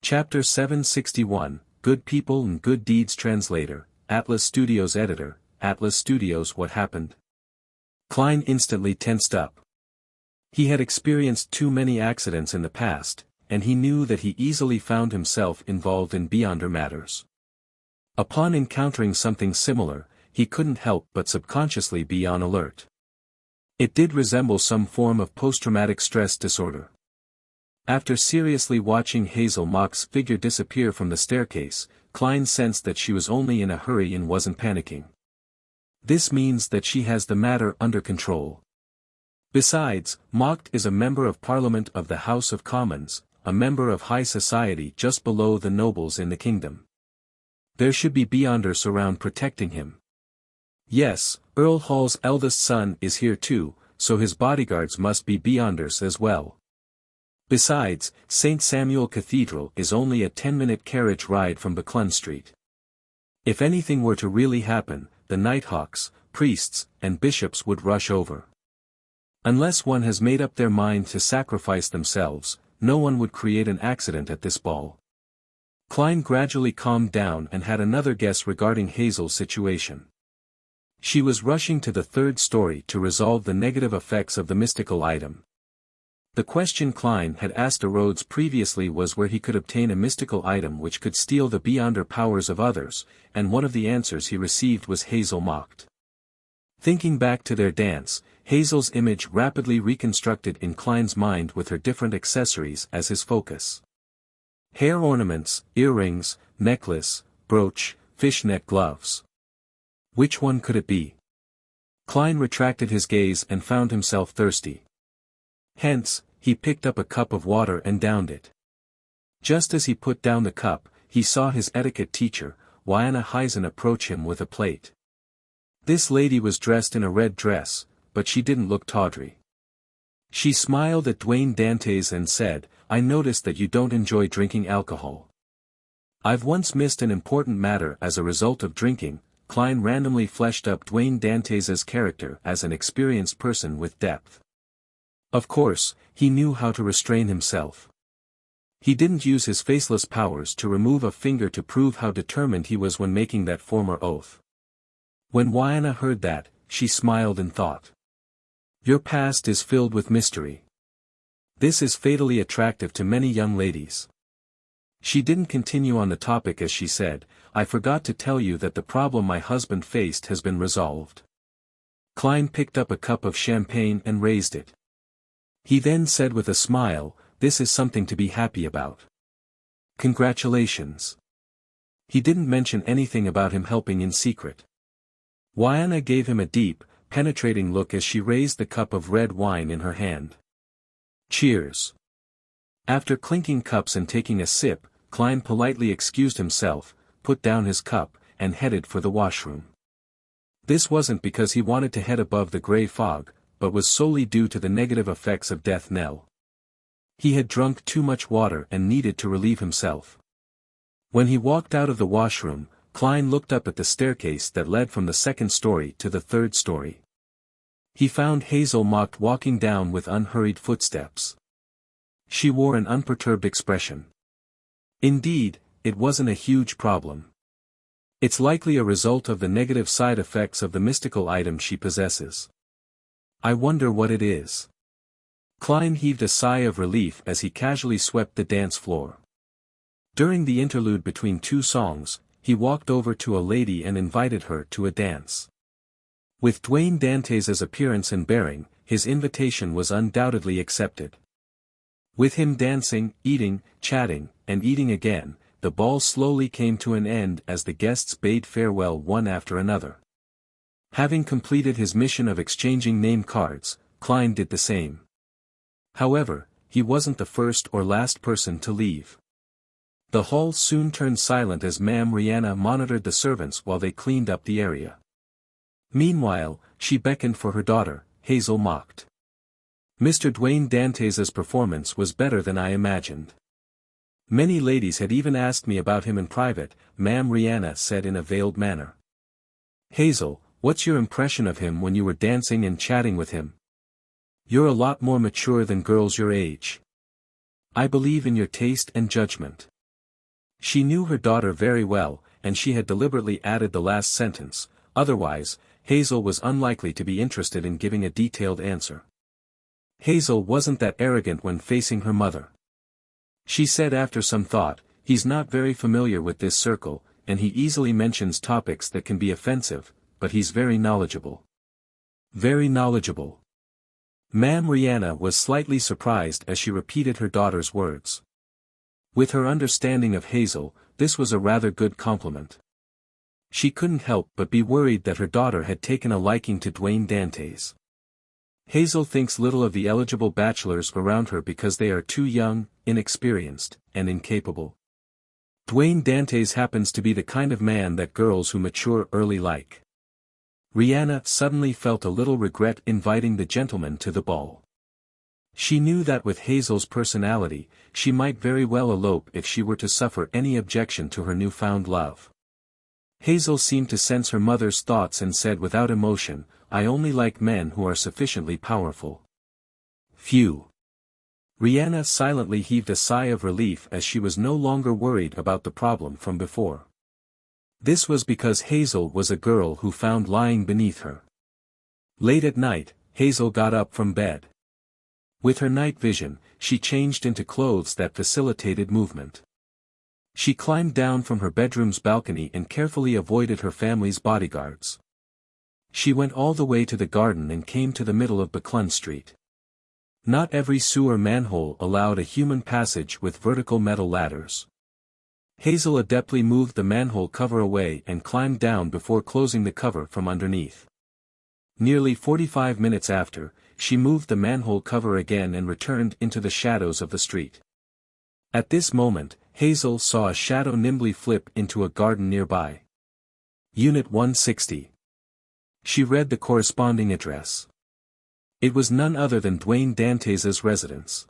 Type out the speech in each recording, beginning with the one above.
Chapter 761, Good People and Good Deeds Translator, Atlas Studios Editor, Atlas Studios. What happened? Klein instantly tensed up. He had experienced too many accidents in the past, and he knew that he easily found himself involved in beyonder matters. Upon encountering something similar, he couldn't help but subconsciously be on alert. It did resemble some form of post-traumatic stress disorder. After seriously watching Hazel Mock's figure disappear from the staircase, Klein sensed that she was only in a hurry and wasn't panicking. This means that she has the matter under control. Besides, Mock is a member of Parliament of the House of Commons, a member of high society just below the nobles in the kingdom. There should be beyonders around protecting him. Yes, Earl Hall's eldest son is here too, so his bodyguards must be beyonders as well. Besides, St. Samuel Cathedral is only a 10-minute carriage ride from Buckland Street. If anything were to really happen, the Nighthawks, priests, and bishops would rush over. Unless one has made up their mind to sacrifice themselves, no one would create an accident at this ball. Klein gradually calmed down and had another guess regarding Hazel's situation. She was rushing to the third story to resolve the negative effects of the mystical item. The question Klein had asked Rhodes previously was where he could obtain a mystical item which could steal the beyonder powers of others, and one of the answers he received was Hazel Mocked. Thinking back to their dance, Hazel's image rapidly reconstructed in Klein's mind with her different accessories as his focus. Hair ornaments, earrings, necklace, brooch, fishnet gloves. Which one could it be? Klein retracted his gaze and found himself thirsty. Hence, he picked up a cup of water and downed it. Just as he put down the cup, he saw his etiquette teacher, Wiana Heisen, approach him with a plate. This lady was dressed in a red dress, but she didn't look tawdry. She smiled at Dwayne Dantes and said, "I noticed that you don't enjoy drinking alcohol." "I've once missed an important matter as a result of drinking." Klein randomly fleshed up Dwayne Dantes's character as an experienced person with depth. Of course, he knew how to restrain himself. He didn't use his faceless powers to remove a finger to prove how determined he was when making that former oath. When Wiana heard that, she smiled and thought, "Your past is filled with mystery. This is fatally attractive to many young ladies." She didn't continue on the topic as she said, "I forgot to tell you that the problem my husband faced has been resolved." Klein picked up a cup of champagne and raised it. He then said with a smile, "This is something to be happy about. Congratulations." He didn't mention anything about him helping in secret. Wiana gave him a deep, penetrating look as she raised the cup of red wine in her hand. "Cheers." After clinking cups and taking a sip, Klein politely excused himself, put down his cup, and headed for the washroom. This wasn't because he wanted to head above the gray fog, but was solely due to the negative effects of death knell. He had drunk too much water and needed to relieve himself. When he walked out of the washroom, Klein looked up at the staircase that led from the second story to the third story. He found Hazel Mocked walking down with unhurried footsteps. She wore an unperturbed expression. Indeed, it wasn't a huge problem. It's likely a result of the negative side effects of the mystical item she possesses. I wonder what it is. Klein heaved a sigh of relief as he casually swept the dance floor. During the interlude between two songs, he walked over to a lady and invited her to a dance. With Dwayne Dantes's appearance and bearing, his invitation was undoubtedly accepted. With him dancing, eating, chatting, and eating again, the ball slowly came to an end as the guests bade farewell one after another. Having completed his mission of exchanging name cards, Klein did the same. However, he wasn't the first or last person to leave. The hall soon turned silent as Ma'am Rihanna monitored the servants while they cleaned up the area. Meanwhile, she beckoned for her daughter, Hazel Mocked. "Mr. Dwayne Dantes's performance was better than I imagined. Many ladies had even asked me about him in private," Ma'am Rihanna said in a veiled manner. "Hazel, what's your impression of him when you were dancing and chatting with him? You're a lot more mature than girls your age. I believe in your taste and judgment. She knew her daughter very well, and she had deliberately added the last sentence, otherwise, Hazel was unlikely to be interested in giving a detailed answer. Hazel wasn't that arrogant when facing her mother. She said after some thought, "He's not very familiar with this circle, and he easily mentions topics that can be offensive, but he's very knowledgeable." Very knowledgeable. Ma'am Rihanna was slightly surprised as she repeated her daughter's words. With her understanding of Hazel, this was a rather good compliment. She couldn't help but be worried that her daughter had taken a liking to Dwayne Dantes. Hazel thinks little of the eligible bachelors around her because they are too young, inexperienced, and incapable. Dwayne Dantes happens to be the kind of man that girls who mature early like. Rihanna suddenly felt a little regret inviting the gentleman to the ball. She knew that with Hazel's personality, she might very well elope if she were to suffer any objection to her newfound love. Hazel seemed to sense her mother's thoughts and said without emotion, "I only like men who are sufficiently powerful." Phew. Rihanna silently heaved a sigh of relief as she was no longer worried about the problem from before. This was because Hazel was a girl who found lying beneath her. Late at night, Hazel got up from bed. With her night vision, she changed into clothes that facilitated movement. She climbed down from her bedroom's balcony and carefully avoided her family's bodyguards. She went all the way to the garden and came to the middle of Buckland Street. Not every sewer manhole allowed a human passage with vertical metal ladders. Hazel adeptly moved the manhole cover away and climbed down before closing the cover from underneath. Nearly 45 minutes after, she moved the manhole cover again and returned into the shadows of the street. At this moment, Hazel saw a shadow nimbly flip into a garden nearby. Unit 160. She read the corresponding address. It was none other than Dwayne Dantes's residence.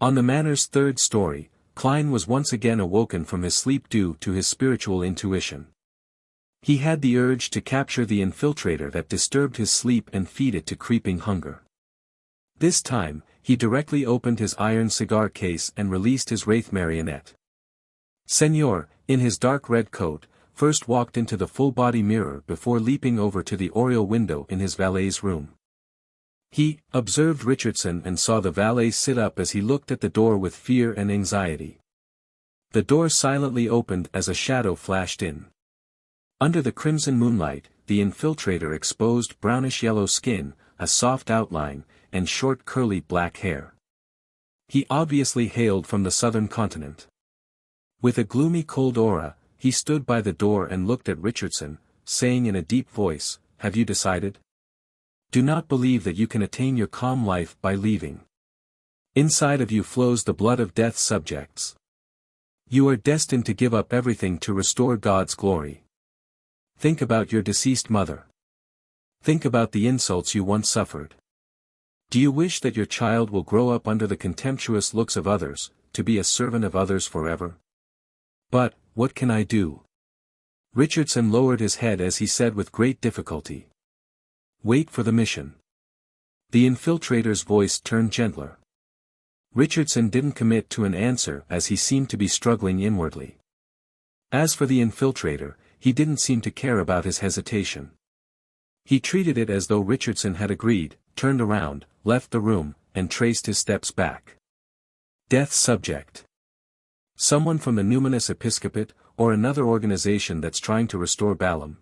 On the manor's third story, Klein was once again awoken from his sleep due to his spiritual intuition. He had the urge to capture the infiltrator that disturbed his sleep and feed it to creeping hunger. This time, he directly opened his iron cigar case and released his wraith marionette. Senor, in his dark red coat, first walked into the full-body mirror before leaping over to the oriel window in his valet's room. He observed Richardson and saw the valet sit up as he looked at the door with fear and anxiety. The door silently opened as a shadow flashed in. Under the crimson moonlight, the infiltrator exposed brownish-yellow skin, a soft outline, and short curly black hair. He obviously hailed from the southern continent. With a gloomy cold aura, he stood by the door and looked at Richardson, saying in a deep voice, "Have you decided? Do not believe that you can attain your calm life by leaving. Inside of you flows the blood of death's subjects. You are destined to give up everything to restore God's glory. Think about your deceased mother. Think about the insults you once suffered. Do you wish that your child will grow up under the contemptuous looks of others, to be a servant of others forever? But, what can I do?" Richardson lowered his head as he said with great difficulty, "Wait for the mission." The infiltrator's voice turned gentler. Richardson didn't commit to an answer as he seemed to be struggling inwardly. As for the infiltrator, he didn't seem to care about his hesitation. He treated it as though Richardson had agreed, turned around, left the room, and traced his steps back. Death's subject. Someone from the Numinous Episcopate, or another organization that's trying to restore Balaam.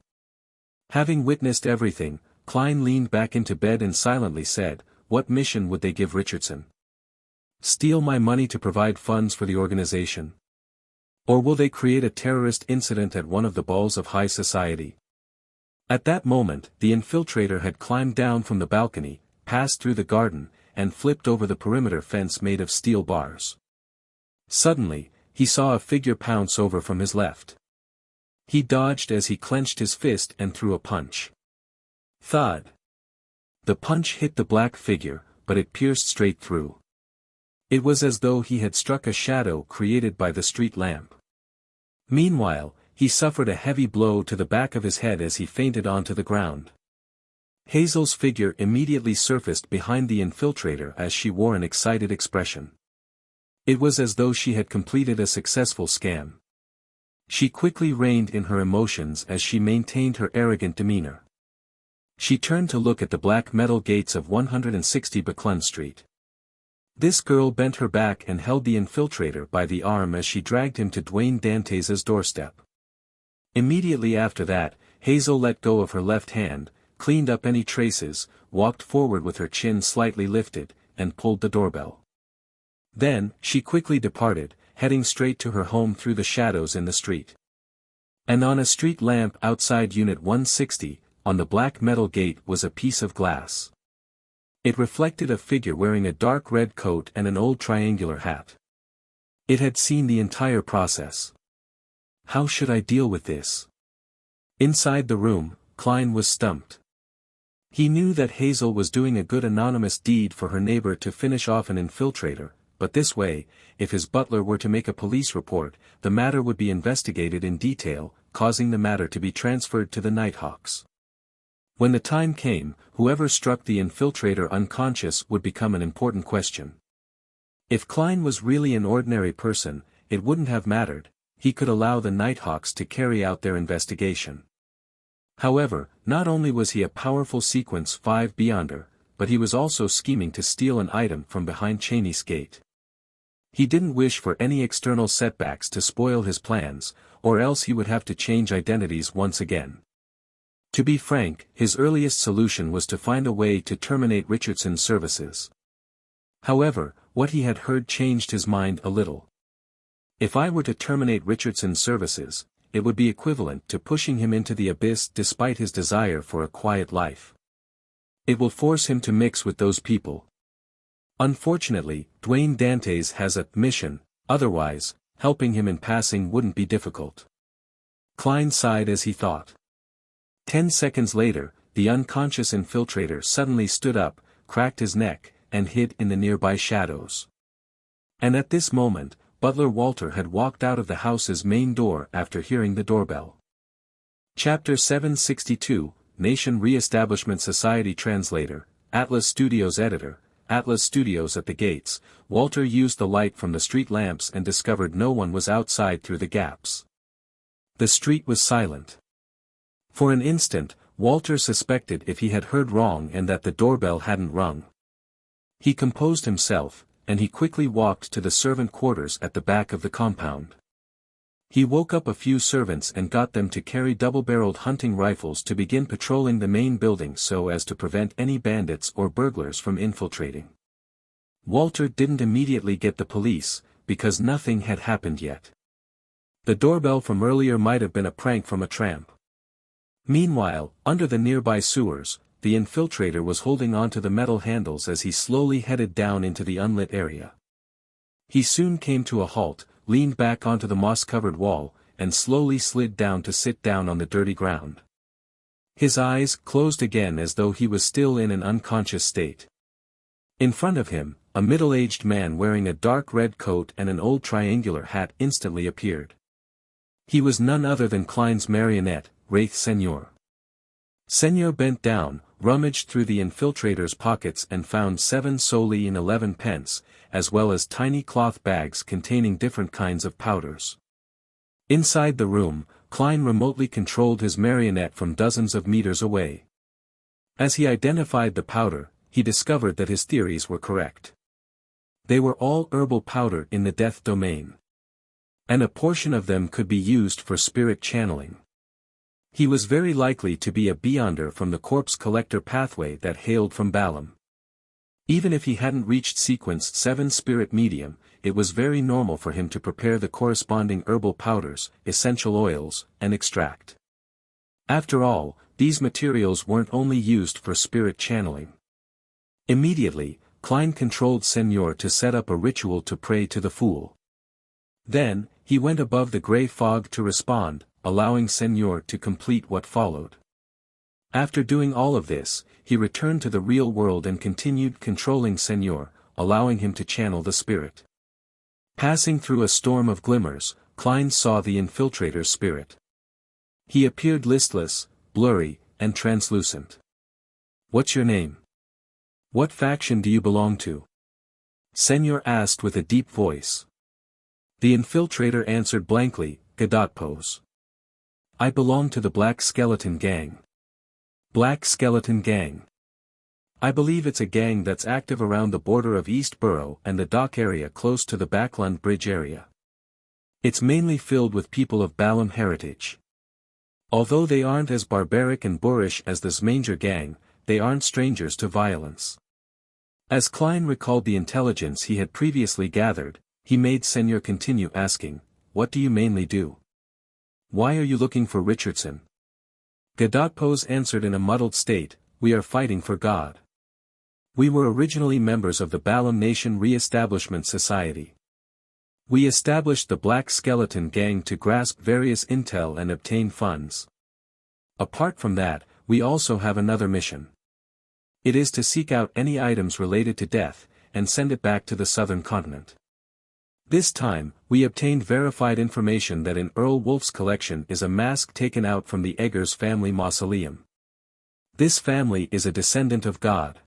Having witnessed everything, Klein leaned back into bed and silently said, "What mission would they give Richardson? Steal my money to provide funds for the organization? Or will they create a terrorist incident at one of the balls of high society?" At that moment, the infiltrator had climbed down from the balcony, passed through the garden, and flipped over the perimeter fence made of steel bars. Suddenly, he saw a figure pounce over from his left. He dodged as he clenched his fist and threw a punch. Thud. The punch hit the black figure, but it pierced straight through. It was as though he had struck a shadow created by the street lamp. Meanwhile, he suffered a heavy blow to the back of his head as he fainted onto the ground. Hazel's figure immediately surfaced behind the infiltrator as she wore an excited expression. It was as though she had completed a successful scam. She quickly reined in her emotions as she maintained her arrogant demeanor. She turned to look at the black metal gates of 160 Buckland Street. This girl bent her back and held the infiltrator by the arm as she dragged him to Dwayne Dantes' doorstep. Immediately after that, Hazel let go of her left hand, cleaned up any traces, walked forward with her chin slightly lifted, and pulled the doorbell. Then, she quickly departed, heading straight to her home through the shadows in the street. And on a street lamp outside Unit 160, on the black metal gate was a piece of glass. It reflected a figure wearing a dark red coat and an old triangular hat. It had seen the entire process. How should I deal with this? Inside the room, Klein was stumped. He knew that Hazel was doing a good anonymous deed for her neighbor to finish off an infiltrator, but this way, if his butler were to make a police report, the matter would be investigated in detail, causing the matter to be transferred to the Nighthawks. When the time came, whoever struck the infiltrator unconscious would become an important question. If Klein was really an ordinary person, it wouldn't have mattered, he could allow the Nighthawks to carry out their investigation. However, not only was he a powerful Sequence 5 Beyonder, but he was also scheming to steal an item from behind Cheney's gate. He didn't wish for any external setbacks to spoil his plans, or else he would have to change identities once again. To be frank, his earliest solution was to find a way to terminate Richardson's services. However, what he had heard changed his mind a little. If I were to terminate Richardson's services, it would be equivalent to pushing him into the abyss despite his desire for a quiet life. It will force him to mix with those people. Unfortunately, Dwayne Dantes has a mission, otherwise, helping him in passing wouldn't be difficult. Klein sighed as he thought. 10 seconds later, the unconscious infiltrator suddenly stood up, cracked his neck, and hid in the nearby shadows. And at this moment, Butler Walter had walked out of the house's main door after hearing the doorbell. Chapter 762, Nation Re-establishment Society Translator, Atlas Studios Editor, Atlas Studios at the gates. Walter used the light from the street lamps and discovered no one was outside through the gaps. The street was silent. For an instant, Walter suspected if he had heard wrong and that the doorbell hadn't rung. He composed himself, and he quickly walked to the servant quarters at the back of the compound. He woke up a few servants and got them to carry double-barreled hunting rifles to begin patrolling the main building so as to prevent any bandits or burglars from infiltrating. Walter didn't immediately get the police, because nothing had happened yet. The doorbell from earlier might have been a prank from a tramp. Meanwhile, under the nearby sewers, the infiltrator was holding onto the metal handles as he slowly headed down into the unlit area. He soon came to a halt, leaned back onto the moss-covered wall, and slowly slid down to sit down on the dirty ground. His eyes closed again as though he was still in an unconscious state. In front of him, a middle-aged man wearing a dark red coat and an old triangular hat instantly appeared. He was none other than Klein's marionette, Wraith Senior. Senior bent down, rummaged through the infiltrator's pockets and found 7 soldi and 11 pence, as well as tiny cloth bags containing different kinds of powders. Inside the room, Klein remotely controlled his marionette from dozens of meters away. As he identified the powder, he discovered that his theories were correct. They were all herbal powder in the death domain. And a portion of them could be used for spirit channeling. He was very likely to be a Beyonder from the corpse collector pathway that hailed from Balam. Even if he hadn't reached Sequence 7 spirit medium, it was very normal for him to prepare the corresponding herbal powders, essential oils, and extract. After all, these materials weren't only used for spirit channeling. Immediately, Klein controlled Senior to set up a ritual to pray to the fool. Then, he went above the gray fog to respond, allowing Senior to complete what followed. After doing all of this, he returned to the real world and continued controlling Senior, allowing him to channel the spirit. Passing through a storm of glimmers, Klein saw the infiltrator's spirit. He appeared listless, blurry, and translucent. "What's your name? What faction do you belong to?" Senior asked with a deep voice. The infiltrator answered blankly, Gadotpos. I belong to the Black Skeleton Gang. Black Skeleton Gang. I believe it's a gang that's active around the border of East Borough and the dock area close to the Backland Bridge area. It's mainly filled with people of Balam heritage. Although they aren't as barbaric and boorish as the Zmanger gang, they aren't strangers to violence. As Klein recalled the intelligence he had previously gathered, he made Senor continue asking, "What do you mainly do? Why are you looking for Richardson?" Gadotpos answered in a muddled state, "We are fighting for God. We were originally members of the Balam Nation Re-Establishment Society. We established the Black Skeleton Gang to grasp various intel and obtain funds. Apart from that, we also have another mission. It is to seek out any items related to death, and send it back to the southern continent. This time, we obtained verified information that in Earl Wolf's collection is a mask taken out from the Eggers family mausoleum. This family is a descendant of God.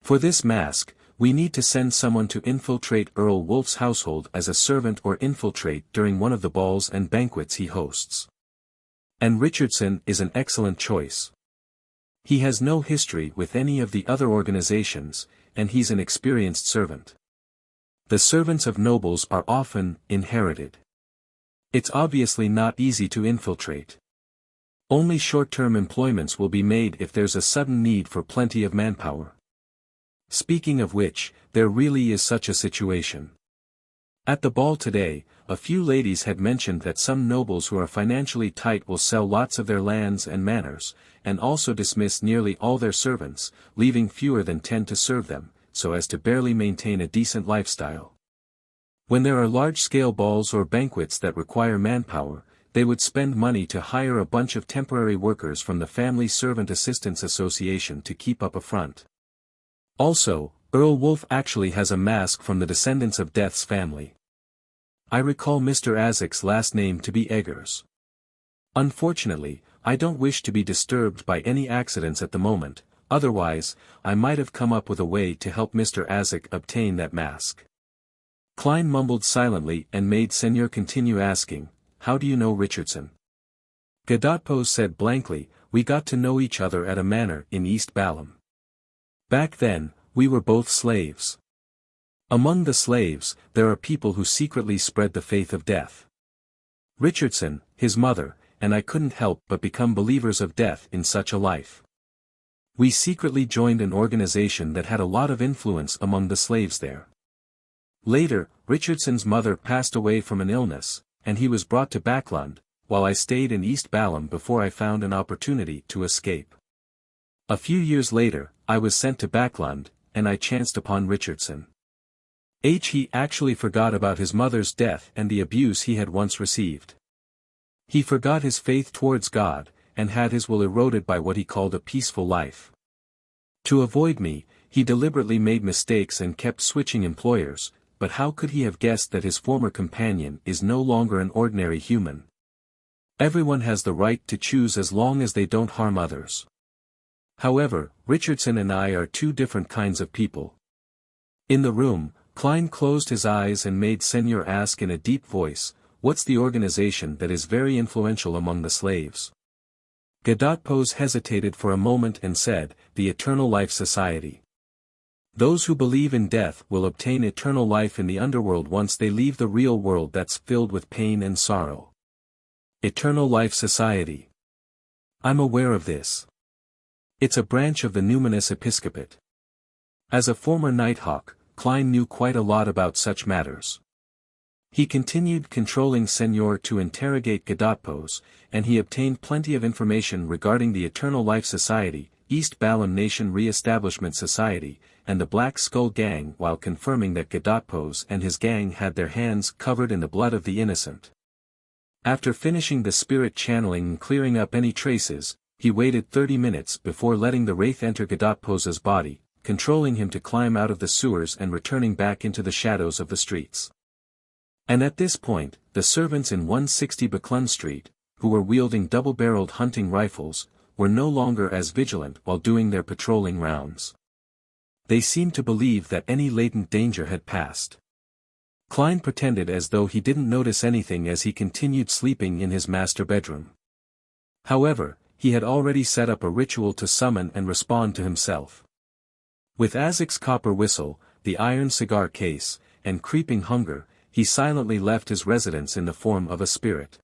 For this mask, we need to send someone to infiltrate Earl Wolf's household as a servant or infiltrate during one of the balls and banquets he hosts. And Richardson is an excellent choice. He has no history with any of the other organizations, and he's an experienced servant. The servants of nobles are often inherited. It's obviously not easy to infiltrate. Only short-term employments will be made if there's a sudden need for plenty of manpower. Speaking of which, there really is such a situation. At the ball today, a few ladies had mentioned that some nobles who are financially tight will sell lots of their lands and manors, and also dismiss nearly all their servants, leaving fewer than 10 to serve them, so as to barely maintain a decent lifestyle. When there are large-scale balls or banquets that require manpower, they would spend money to hire a bunch of temporary workers from the Family Servant Assistance Association to keep up a front. Also, Earl Wolf actually has a mask from the descendants of Death's family. I recall Mr. Azek's last name to be Eggers. Unfortunately, I don't wish to be disturbed by any accidents at the moment, otherwise, I might have come up with a way to help Mr. Azek obtain that mask. Klein mumbled silently and made Senor continue asking, "How do you know Richardson?" Gadotpos said blankly, "We got to know each other at a manor in East Balam. Back then, we were both slaves. Among the slaves, there are people who secretly spread the faith of death. Richardson, his mother, and I couldn't help but become believers of death in such a life. We secretly joined an organization that had a lot of influence among the slaves there. Later, Richardson's mother passed away from an illness, and he was brought to Backland, while I stayed in East Balam before I found an opportunity to escape. A few years later, I was sent to Backland, and I chanced upon Richardson. He actually forgot about his mother's death and the abuse he had once received. He forgot his faith towards God, and had his will eroded by what he called a peaceful life. To avoid me, he deliberately made mistakes and kept switching employers, but how could he have guessed that his former companion is no longer an ordinary human? Everyone has the right to choose as long as they don't harm others. However, Richardson and I are two different kinds of people." In the room, Klein closed his eyes and made Senor ask in a deep voice, "What's the organization that is very influential among the slaves?" Gadotpos hesitated for a moment and said, "The Eternal Life Society. Those who believe in death will obtain eternal life in the underworld once they leave the real world that's filled with pain and sorrow. Eternal Life Society. I'm aware of this. It's a branch of the Numinous Episcopate." As a former Nighthawk, Klein knew quite a lot about such matters. He continued controlling Senor to interrogate Gadotpos, and he obtained plenty of information regarding the Eternal Life Society, East Balam Nation Re-Establishment Society, and the Black Skull Gang, while confirming that Gadotpos and his gang had their hands covered in the blood of the innocent. After finishing the spirit channeling and clearing up any traces, he waited 30 minutes before letting the wraith enter Gadotpos's body, controlling him to climb out of the sewers and returning back into the shadows of the streets. And at this point, the servants in 160 Buckland Street, who were wielding double-barreled hunting rifles, were no longer as vigilant while doing their patrolling rounds. They seemed to believe that any latent danger had passed. Klein pretended as though he didn't notice anything as he continued sleeping in his master bedroom. However, he had already set up a ritual to summon and respond to himself. With Isaac's copper whistle, the iron cigar case, and creeping hunger, he silently left his residence in the form of a spirit.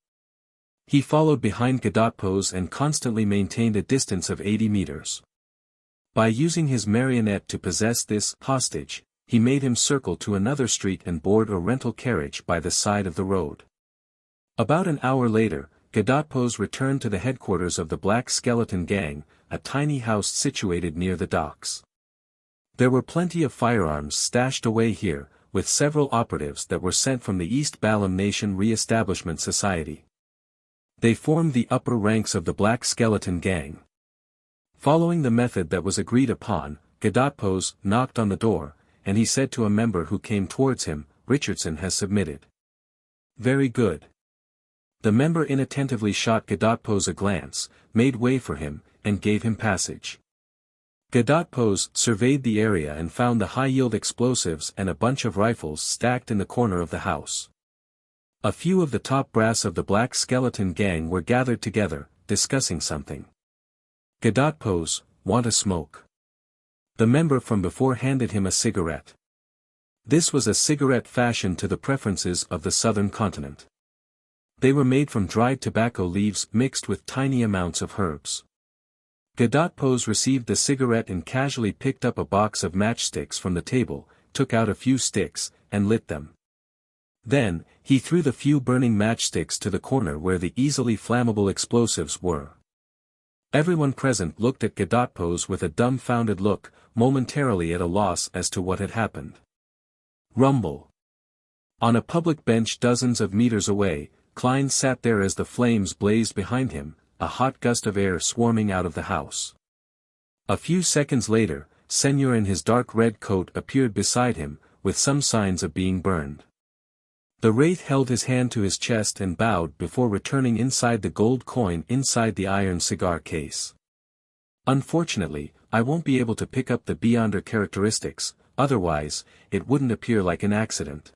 He followed behind Gadotpos and constantly maintained a distance of 80 meters. By using his marionette to possess this hostage, he made him circle to another street and board a rental carriage by the side of the road. About an hour later, Gadotpos returned to the headquarters of the Black Skeleton Gang, a tiny house situated near the docks. There were plenty of firearms stashed away here, with several operatives that were sent from the East Balam Nation Re-establishment Society. They formed the upper ranks of the Black Skeleton Gang. Following the method that was agreed upon, Gadotpos knocked on the door, and he said to a member who came towards him, "Richardson has submitted." "Very good." The member inattentively shot Gadotpos a glance, made way for him, and gave him passage. Gadotpos surveyed the area and found the high-yield explosives and a bunch of rifles stacked in the corner of the house. A few of the top brass of the Black Skeleton Gang were gathered together, discussing something. "Gadotpos, want a smoke?" The member from before handed him a cigarette. This was a cigarette fashioned to the preferences of the southern continent. They were made from dried tobacco leaves mixed with tiny amounts of herbs. Gadotpos received the cigarette and casually picked up a box of matchsticks from the table, took out a few sticks, and lit them. Then, he threw the few burning matchsticks to the corner where the easily flammable explosives were. Everyone present looked at Gadotpos with a dumbfounded look, momentarily at a loss as to what had happened. Rumble. On a public bench dozens of meters away, Klein sat there as the flames blazed behind him, a hot gust of air swarming out of the house. A few seconds later, Senor in his dark red coat appeared beside him, with some signs of being burned. The wraith held his hand to his chest and bowed before returning inside the gold coin inside the iron cigar case. "Unfortunately, I won't be able to pick up the Beyonder characteristics, otherwise, it wouldn't appear like an accident.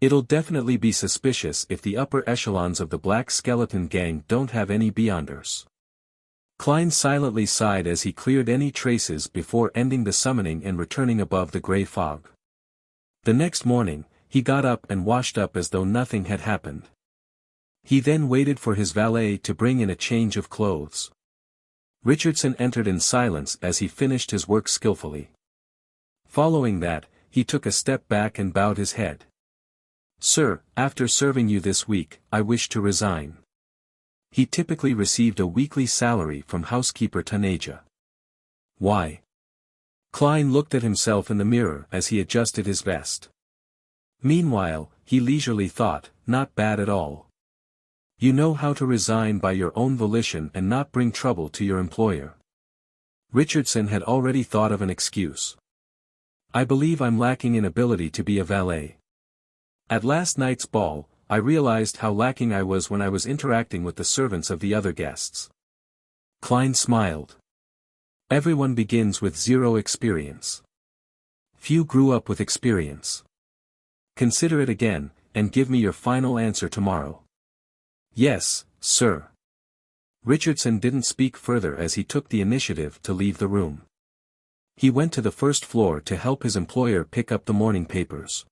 It'll definitely be suspicious if the upper echelons of the Black Skeleton Gang don't have any Beyonders." Klein silently sighed as he cleared any traces before ending the summoning and returning above the gray fog. The next morning, he got up and washed up as though nothing had happened. He then waited for his valet to bring in a change of clothes. Richardson entered in silence as he finished his work skillfully. Following that, he took a step back and bowed his head. "Sir, after serving you this week, I wish to resign." He typically received a weekly salary from housekeeper Tanaja. "Why?" Klein looked at himself in the mirror as he adjusted his vest. Meanwhile, he leisurely thought, "Not bad at all. You know how to resign by your own volition and not bring trouble to your employer." Richardson had already thought of an excuse. "I believe I'm lacking in ability to be a valet. At last night's ball, I realized how lacking I was when I was interacting with the servants of the other guests." Klein smiled. "Everyone begins with zero experience. Few grew up with experience. Consider it again, and give me your final answer tomorrow." "Yes, sir." Richardson didn't speak further as he took the initiative to leave the room. He went to the first floor to help his employer pick up the morning papers.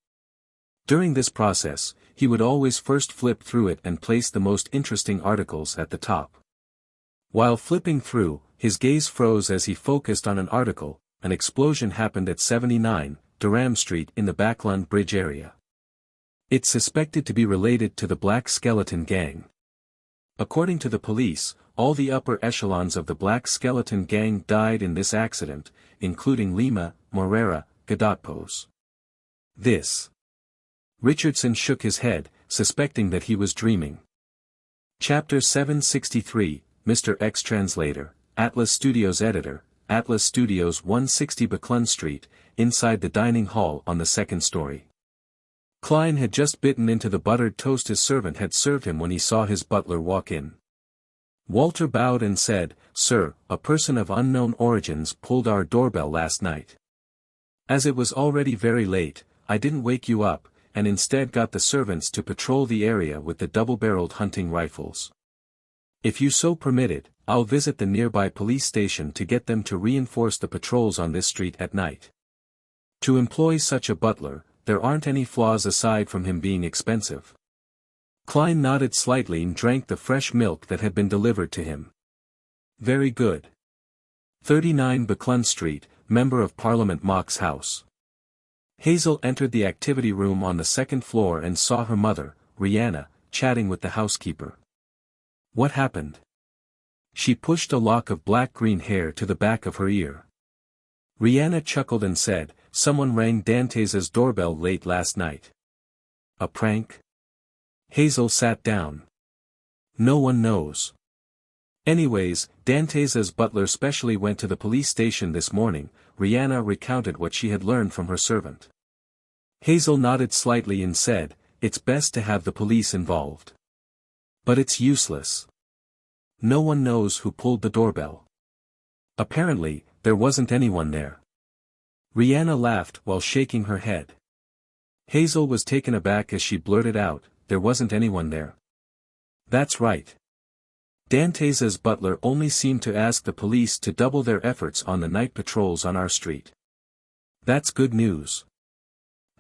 During this process, he would always first flip through it and place the most interesting articles at the top. While flipping through, his gaze froze as he focused on an article. An explosion happened at 79 Durham Street in the Backlund Bridge area. It's suspected to be related to the Black Skeleton Gang. According to the police, all the upper echelons of the Black Skeleton Gang died in this accident, including Lima, Morera, Gadotpos. This. Richardson shook his head, suspecting that he was dreaming. Chapter 763, Mr. X Translator, Atlas Studios Editor, Atlas Studios 160 Backlund Street, inside the dining hall on the second story. Klein had just bitten into the buttered toast his servant had served him when he saw his butler walk in. Walter bowed and said, "Sir, a person of unknown origins pulled our doorbell last night. As it was already very late, I didn't wake you up, and instead got the servants to patrol the area with the double-barreled hunting rifles. If you so permit it, I'll visit the nearby police station to get them to reinforce the patrols on this street at night. To employ such a butler, there aren't any flaws aside from him being expensive. Klein nodded slightly and drank the fresh milk that had been delivered to him. Very good. 39 Buckland Street, Member of Parliament Mock's house. Hazel entered the activity room on the second floor and saw her mother, Rihanna, chatting with the housekeeper. What happened? She pushed a lock of black-green hair to the back of her ear. Rihanna chuckled and said, "Someone rang Dante's doorbell late last night." A prank? Hazel sat down. No one knows. Anyways, Dante's butler specially went to the police station this morning. Rihanna recounted what she had learned from her servant. Hazel nodded slightly and said, "It's best to have the police involved. But it's useless. No one knows who pulled the doorbell. Apparently, there wasn't anyone there." Rihanna laughed while shaking her head. Hazel was taken aback as she blurted out, "There wasn't anyone there." That's right. Dante's butler only seemed to ask the police to double their efforts on the night patrols on our street. That's good news.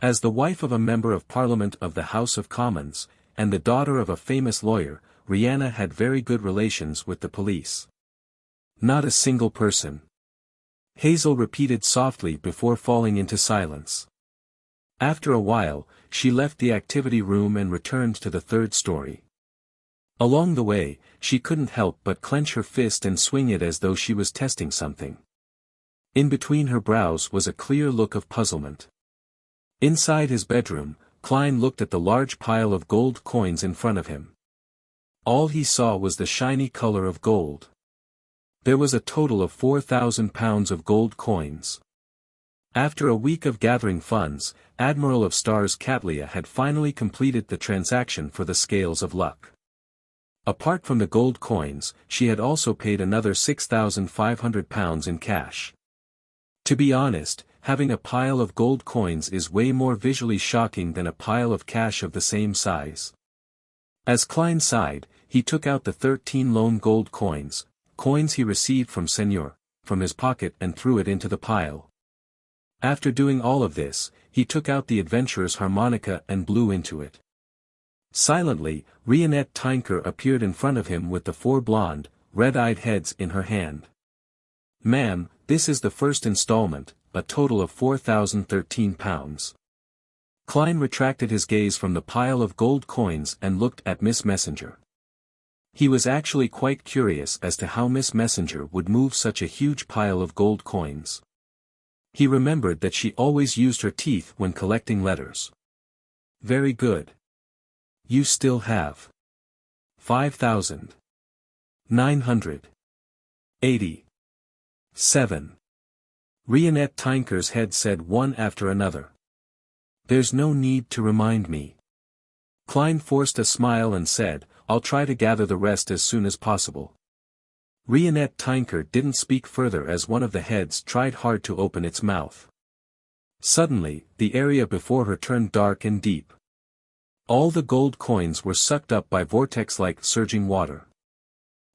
As the wife of a member of Parliament of the House of Commons, and the daughter of a famous lawyer, Rihanna had very good relations with the police. Not a single person. Hazel repeated softly before falling into silence. After a while, she left the activity room and returned to the third story. Along the way, she couldn't help but clench her fist and swing it as though she was testing something. In between her brows was a clear look of puzzlement. Inside his bedroom, Klein looked at the large pile of gold coins in front of him. All he saw was the shiny color of gold. There was a total of 4,000 pounds of gold coins. After a week of gathering funds, Admiral of Stars Catlia had finally completed the transaction for the Scales of Luck. Apart from the gold coins, she had also paid another 6,500 pounds in cash. To be honest, having a pile of gold coins is way more visually shocking than a pile of cash of the same size. As Klein sighed, he took out the 13 lone gold coins he received from Seigneur, from his pocket and threw it into the pile. After doing all of this, he took out the adventurer's harmonica and blew into it. Silently, Rionette Tinker appeared in front of him with the 4 blonde, red-eyed heads in her hand. "Ma'am, this is the first installment, a total of 4,013 pounds. Klein retracted his gaze from the pile of gold coins and looked at Miss Messenger. He was actually quite curious as to how Miss Messenger would move such a huge pile of gold coins. He remembered that she always used her teeth when collecting letters. "Very good. You still have 5,987. Rionette Tinker's head said one after another. "There's no need to remind me." Klein forced a smile and said, "I'll try to gather the rest as soon as possible." Rionette Tinker didn't speak further as one of the heads tried hard to open its mouth. Suddenly, the area before her turned dark and deep. All the gold coins were sucked up by vortex-like surging water.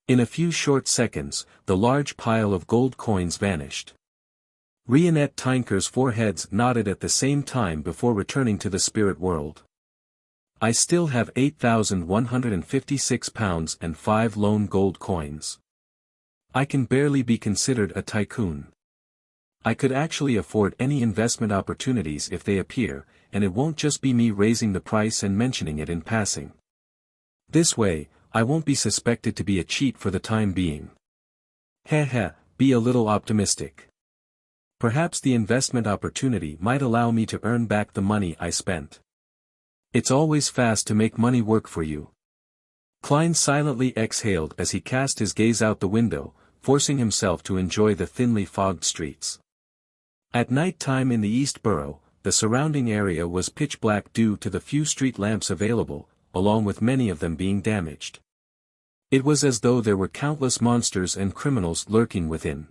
In a few short seconds, the large pile of gold coins vanished. Rionette Tinker's 4 heads nodded at the same time before returning to the spirit world. "I still have 8,156 pounds and 5 lone gold coins. I can barely be considered a tycoon. I could actually afford any investment opportunities if they appear, and it won't just be me raising the price and mentioning it in passing. This way, I won't be suspected to be a cheat for the time being. Heh, be a little optimistic. Perhaps the investment opportunity might allow me to earn back the money I spent. It's always fast to make money work for you." Klein silently exhaled as he cast his gaze out the window, forcing himself to enjoy the thinly fogged streets. At night time in the East Borough, the surrounding area was pitch black due to the few street lamps available, along with many of them being damaged. It was as though there were countless monsters and criminals lurking within.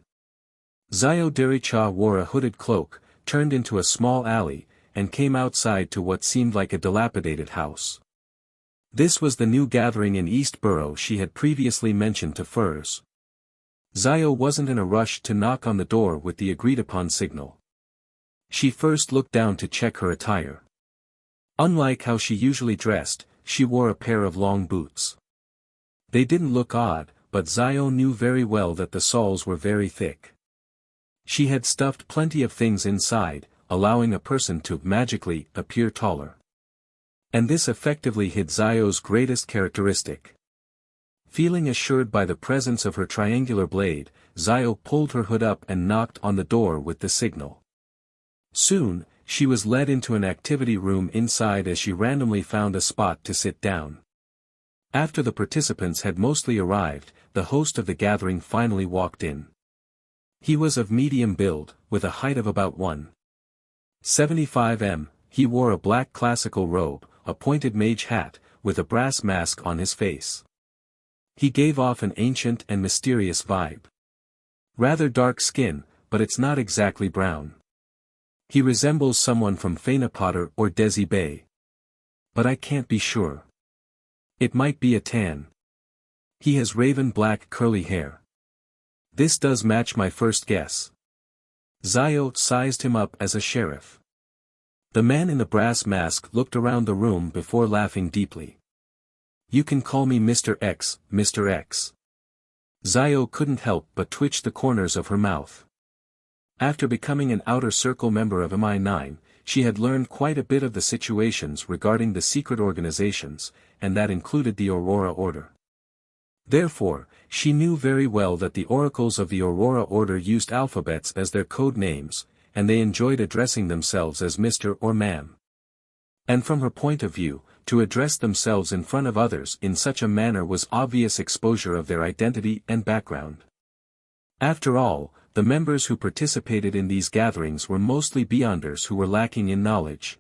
Zio Dericha wore a hooded cloak, turned into a small alley, and came outside to what seemed like a dilapidated house. This was the new gathering in East Borough she had previously mentioned to Furs. Zio wasn't in a rush to knock on the door with the agreed-upon signal. She first looked down to check her attire. Unlike how she usually dressed, she wore a pair of long boots. They didn't look odd, but Zio knew very well that the soles were very thick. She had stuffed plenty of things inside, allowing a person to magically appear taller. And this effectively hid Zio's greatest characteristic. Feeling assured by the presence of her triangular blade, Zio pulled her hood up and knocked on the door with the signal. Soon, she was led into an activity room inside as she randomly found a spot to sit down. After the participants had mostly arrived, the host of the gathering finally walked in. He was of medium build, with a height of about 1.75 m. He wore a black classical robe, a pointed mage hat, with a brass mask on his face. He gave off an ancient and mysterious vibe. Rather dark skin, but it's not exactly brown. He resembles someone from Faina Potter or Desi Bay. But I can't be sure. It might be a tan. He has raven black curly hair. This does match my first guess. Zio sized him up as a sheriff. The man in the brass mask looked around the room before laughing deeply. You can call me Mr. X, Mr. X. Zio couldn't help but twitch the corners of her mouth. After becoming an outer circle member of MI9, she had learned quite a bit of the situations regarding the secret organizations, and that included the Aurora Order. Therefore, she knew very well that the oracles of the Aurora Order used alphabets as their code names, and they enjoyed addressing themselves as Mr. or Ma'am. And from her point of view, to address themselves in front of others in such a manner was obvious exposure of their identity and background. After all, the members who participated in these gatherings were mostly Beyonders who were lacking in knowledge.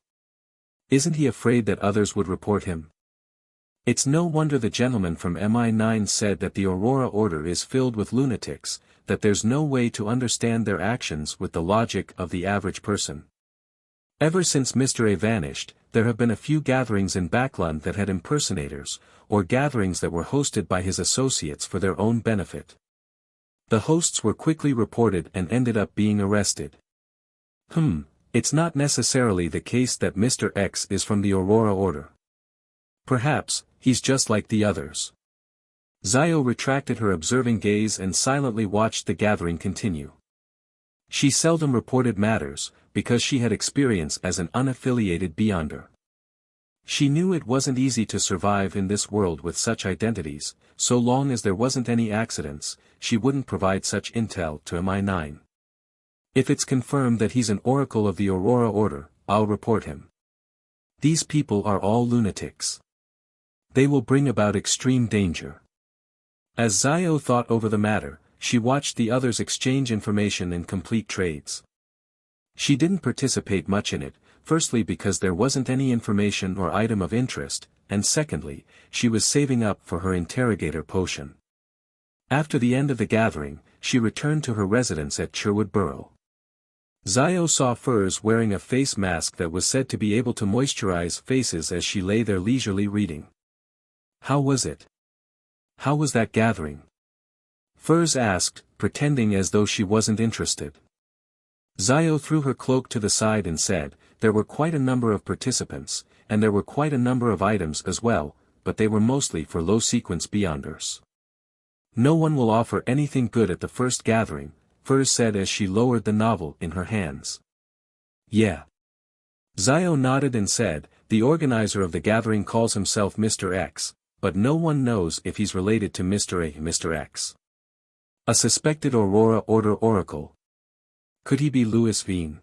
Isn't he afraid that others would report him? It's no wonder the gentleman from MI9 said that the Aurora Order is filled with lunatics, that there's no way to understand their actions with the logic of the average person. Ever since Mr. A vanished, there have been a few gatherings in Backlund that had impersonators, or gatherings that were hosted by his associates for their own benefit. The hosts were quickly reported and ended up being arrested. It's not necessarily the case that Mr. X is from the Aurora Order. Perhaps, he's just like the others. Zio retracted her observing gaze and silently watched the gathering continue. She seldom reported matters, because she had experience as an unaffiliated Beyonder. She knew it wasn't easy to survive in this world with such identities, so long as there wasn't any accidents, she wouldn't provide such intel to MI9. If it's confirmed that he's an oracle of the Aurora Order, I'll report him. These people are all lunatics. They will bring about extreme danger. As Zio thought over the matter, she watched the others exchange information and complete trades. She didn't participate much in it, firstly because there wasn't any information or item of interest, and secondly, she was saving up for her interrogator potion. After the end of the gathering, she returned to her residence at Sherwood Borough. Zio saw Furs wearing a face mask that was said to be able to moisturize faces as she lay there leisurely reading. How was it? How was that gathering? Furs asked, pretending as though she wasn't interested. Zio threw her cloak to the side and said, there were quite a number of participants, and there were quite a number of items as well, but they were mostly for low-sequence Beyonders. No one will offer anything good at the first gathering, Furs said as she lowered the novel in her hands. Yeah. Zio nodded and said, the organizer of the gathering calls himself Mr. X, but no one knows if he's related to Mr. A. Mr. X. A suspected Aurora Order oracle. Could he be Louis Veen?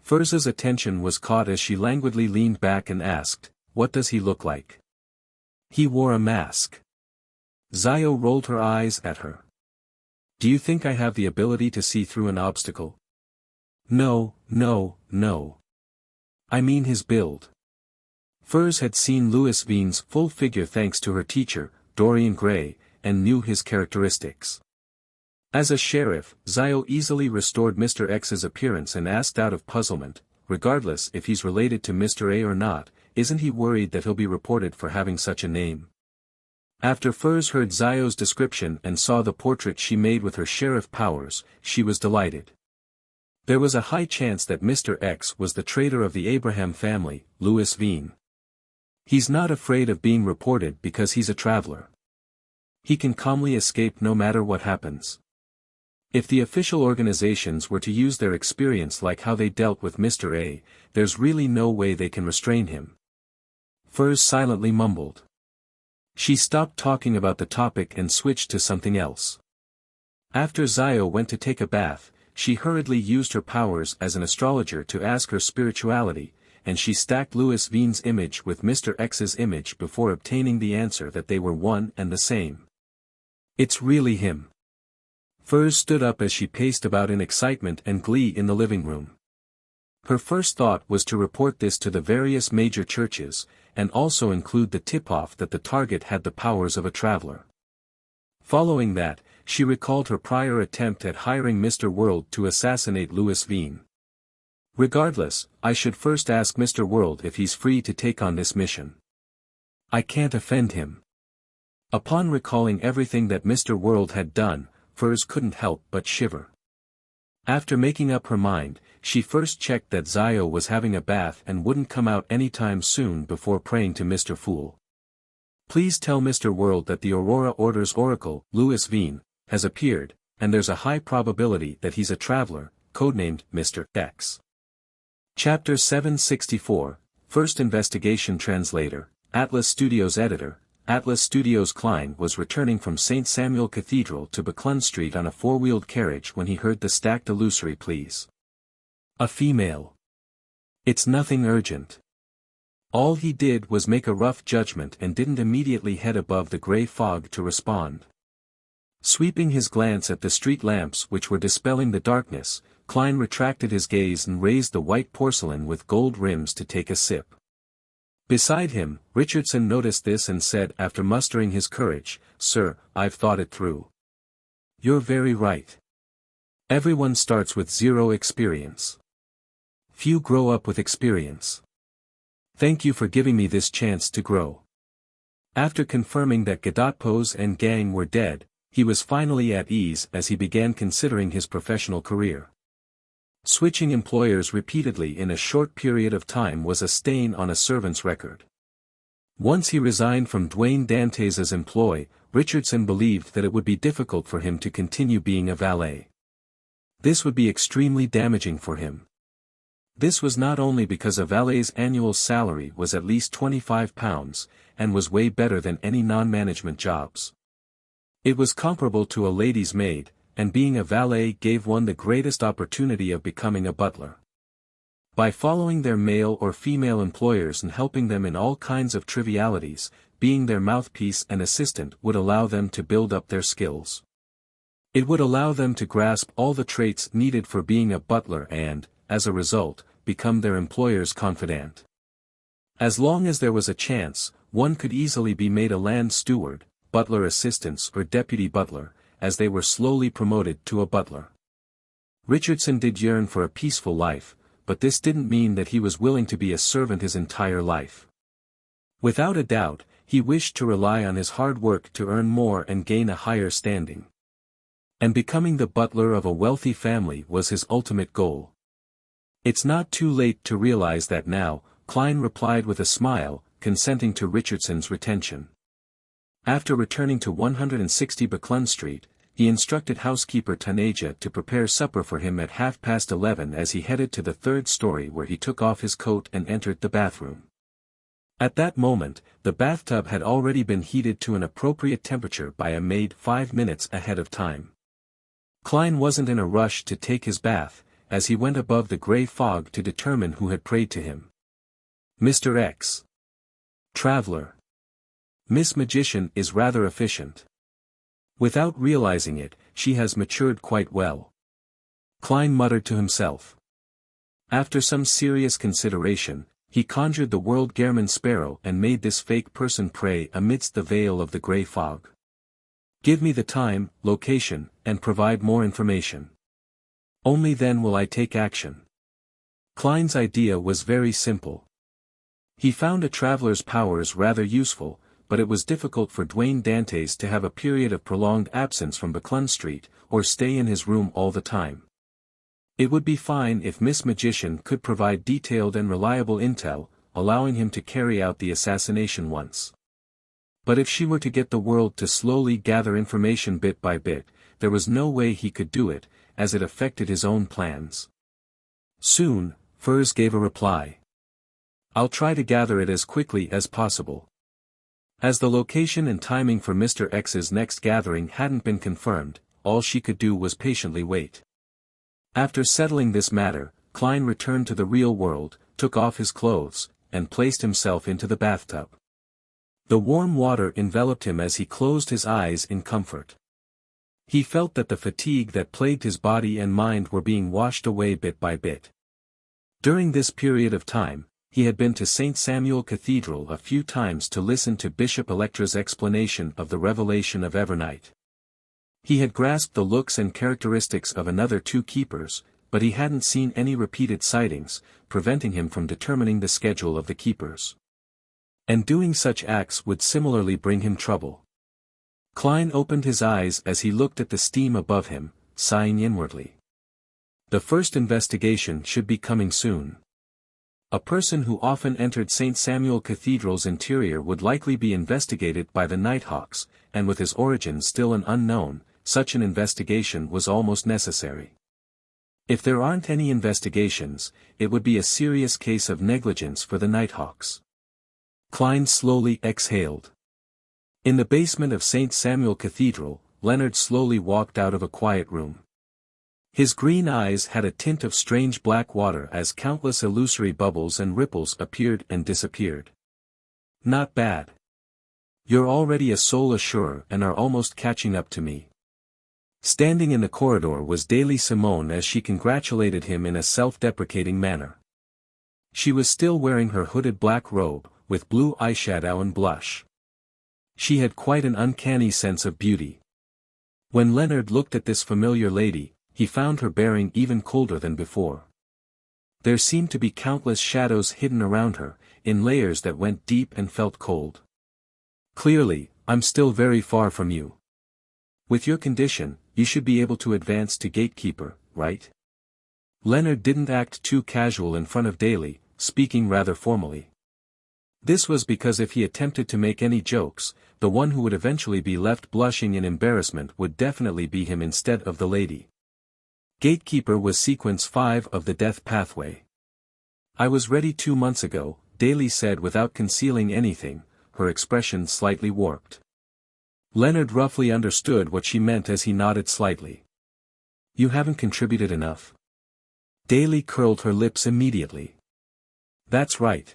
Furs's attention was caught as she languidly leaned back and asked, what does he look like? He wore a mask. Zio rolled her eyes at her. Do you think I have the ability to see through an obstacle? No. I mean his build. Furs had seen Louis Veen's full figure thanks to her teacher, Dorian Gray, and knew his characteristics. As a sheriff, Zio easily restored Mr. X's appearance and asked out of puzzlement, regardless if he's related to Mr. A or not, isn't he worried that he'll be reported for having such a name? After Furs heard Zio's description and saw the portrait she made with her sheriff powers, she was delighted. There was a high chance that Mr. X was the traitor of the Abraham family, Louis Veen. He's not afraid of being reported because he's a traveler. He can calmly escape no matter what happens. If the official organizations were to use their experience like how they dealt with Mr. A, there's really no way they can restrain him. Furs silently mumbled. She stopped talking about the topic and switched to something else. After Zio went to take a bath, she hurriedly used her powers as an astrologer to ask her spirituality, and she stacked Louis Veen's image with Mr. X's image before obtaining the answer that they were one and the same. It's really him. Furs stood up as she paced about in excitement and glee in the living room. Her first thought was to report this to the various major churches, and also include the tip-off that the target had the powers of a traveler. Following that, she recalled her prior attempt at hiring Mr. World to assassinate Louis Veen. Regardless, I should first ask Mr. World if he's free to take on this mission. I can't offend him. Upon recalling everything that Mr. World had done, Furs couldn't help but shiver. After making up her mind, she first checked that Zio was having a bath and wouldn't come out anytime soon before praying to Mr. Fool. Please tell Mr. World that the Aurora Order's Oracle, Louis Veen, has appeared, and there's a high probability that he's a traveler, codenamed Mr. X. Chapter 764, First Investigation Translator, Atlas Studios Editor. Atlas Studios Klein was returning from St. Samuel Cathedral to Buckland Street on a four-wheeled carriage when he heard the stacked illusory pleas. A female. It's nothing urgent. All he did was make a rough judgment and didn't immediately head above the gray fog to respond. Sweeping his glance at the street lamps which were dispelling the darkness, Klein retracted his gaze and raised the white porcelain with gold rims to take a sip. Beside him, Richardson noticed this and said after mustering his courage, "Sir, I've thought it through. You're very right. Everyone starts with zero experience. Few grow up with experience. Thank you for giving me this chance to grow." After confirming that Gadotpos and gang were dead, he was finally at ease as he began considering his professional career. Switching employers repeatedly in a short period of time was a stain on a servant's record. Once he resigned from Dwayne Dantes' employ, Richardson believed that it would be difficult for him to continue being a valet. This would be extremely damaging for him. This was not only because a valet's annual salary was at least £25, and was way better than any non-management jobs. It was comparable to a lady's maid, and being a valet gave one the greatest opportunity of becoming a butler. By following their male or female employers and helping them in all kinds of trivialities, being their mouthpiece and assistant would allow them to build up their skills. It would allow them to grasp all the traits needed for being a butler and, as a result, become their employer's confidant. As long as there was a chance, one could easily be made a land steward, butler assistants or deputy butler, as they were slowly promoted to a butler. Richardson did yearn for a peaceful life, but this didn't mean that he was willing to be a servant his entire life. Without a doubt, he wished to rely on his hard work to earn more and gain a higher standing. And becoming the butler of a wealthy family was his ultimate goal. It's not too late to realize that now, Klein replied with a smile, consenting to Richardson's retention. After returning to 160 Buckland Street, he instructed housekeeper Tanaja to prepare supper for him at 11:30 as he headed to the third story where he took off his coat and entered the bathroom. At that moment, the bathtub had already been heated to an appropriate temperature by a maid 5 minutes ahead of time. Klein wasn't in a rush to take his bath, as he went above the gray fog to determine who had prayed to him. Mr. X. Traveler. Miss Magician is rather efficient. Without realizing it, she has matured quite well. Klein muttered to himself. After some serious consideration, he conjured the World Gehrman Sparrow and made this fake person pray amidst the veil of the gray fog. Give me the time, location, and provide more information. Only then will I take action. Klein's idea was very simple. He found a traveler's powers rather useful, but it was difficult for Dwayne Dantes to have a period of prolonged absence from Buckland Street, or stay in his room all the time. It would be fine if Miss Magician could provide detailed and reliable intel, allowing him to carry out the assassination once. But if she were to get the world to slowly gather information bit by bit, there was no way he could do it, as it affected his own plans. Soon, Furs gave a reply. I'll try to gather it as quickly as possible. As the location and timing for Mr. X's next gathering hadn't been confirmed, all she could do was patiently wait. After settling this matter, Klein returned to the real world, took off his clothes, and placed himself into the bathtub. The warm water enveloped him as he closed his eyes in comfort. He felt that the fatigue that plagued his body and mind were being washed away bit by bit. During this period of time, he had been to St. Samuel Cathedral a few times to listen to Bishop Electra's explanation of the revelation of Evernight. He had grasped the looks and characteristics of another two keepers, but he hadn't seen any repeated sightings, preventing him from determining the schedule of the keepers. And doing such acts would similarly bring him trouble. Klein opened his eyes as he looked at the steam above him, sighing inwardly. The first investigation should be coming soon. A person who often entered St. Samuel Cathedral's interior would likely be investigated by the Nighthawks, and with his origin still an unknown, such an investigation was almost necessary. If there aren't any investigations, it would be a serious case of negligence for the Nighthawks. Klein slowly exhaled. In the basement of St. Samuel Cathedral, Leonard slowly walked out of a quiet room. His green eyes had a tint of strange black water as countless illusory bubbles and ripples appeared and disappeared. Not bad. You're already a soul assurer and are almost catching up to me. Standing in the corridor was Daly Simone as she congratulated him in a self-deprecating manner. She was still wearing her hooded black robe, with blue eyeshadow and blush. She had quite an uncanny sense of beauty. When Leonard looked at this familiar lady, he found her bearing even colder than before. There seemed to be countless shadows hidden around her, in layers that went deep and felt cold. Clearly, I'm still very far from you. With your condition, you should be able to advance to gatekeeper, right? Leonard didn't act too casual in front of Daly, speaking rather formally. This was because if he attempted to make any jokes, the one who would eventually be left blushing in embarrassment would definitely be him instead of the lady. Gatekeeper was sequence 5 of the death pathway. I was ready 2 months ago, Daly said without concealing anything, her expression slightly warped. Leonard roughly understood what she meant as he nodded slightly. You haven't contributed enough. Daly curled her lips immediately. That's right.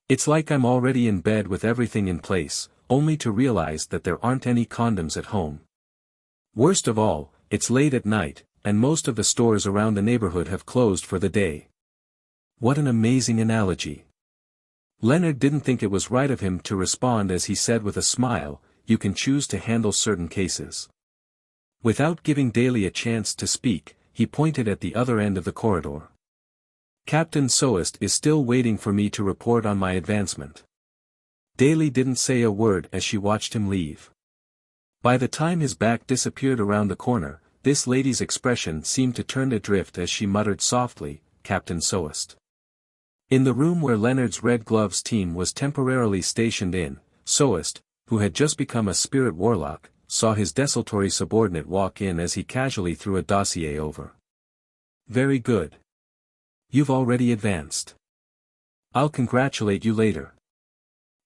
It's like I'm already in bed with everything in place, only to realize that there aren't any condoms at home. Worst of all, it's late at night, and most of the stores around the neighborhood have closed for the day. What an amazing analogy. Leonard didn't think it was right of him to respond as he said with a smile, you can choose to handle certain cases. Without giving Daly a chance to speak, he pointed at the other end of the corridor. Captain Soest is still waiting for me to report on my advancement. Daly didn't say a word as she watched him leave. By the time his back disappeared around the corner, this lady's expression seemed to turn adrift as she muttered softly, Captain Soest. In the room where Leonard's Red Gloves team was temporarily stationed in, Soest, who had just become a spirit warlock, saw his desultory subordinate walk in as he casually threw a dossier over. Very good. You've already advanced. I'll congratulate you later.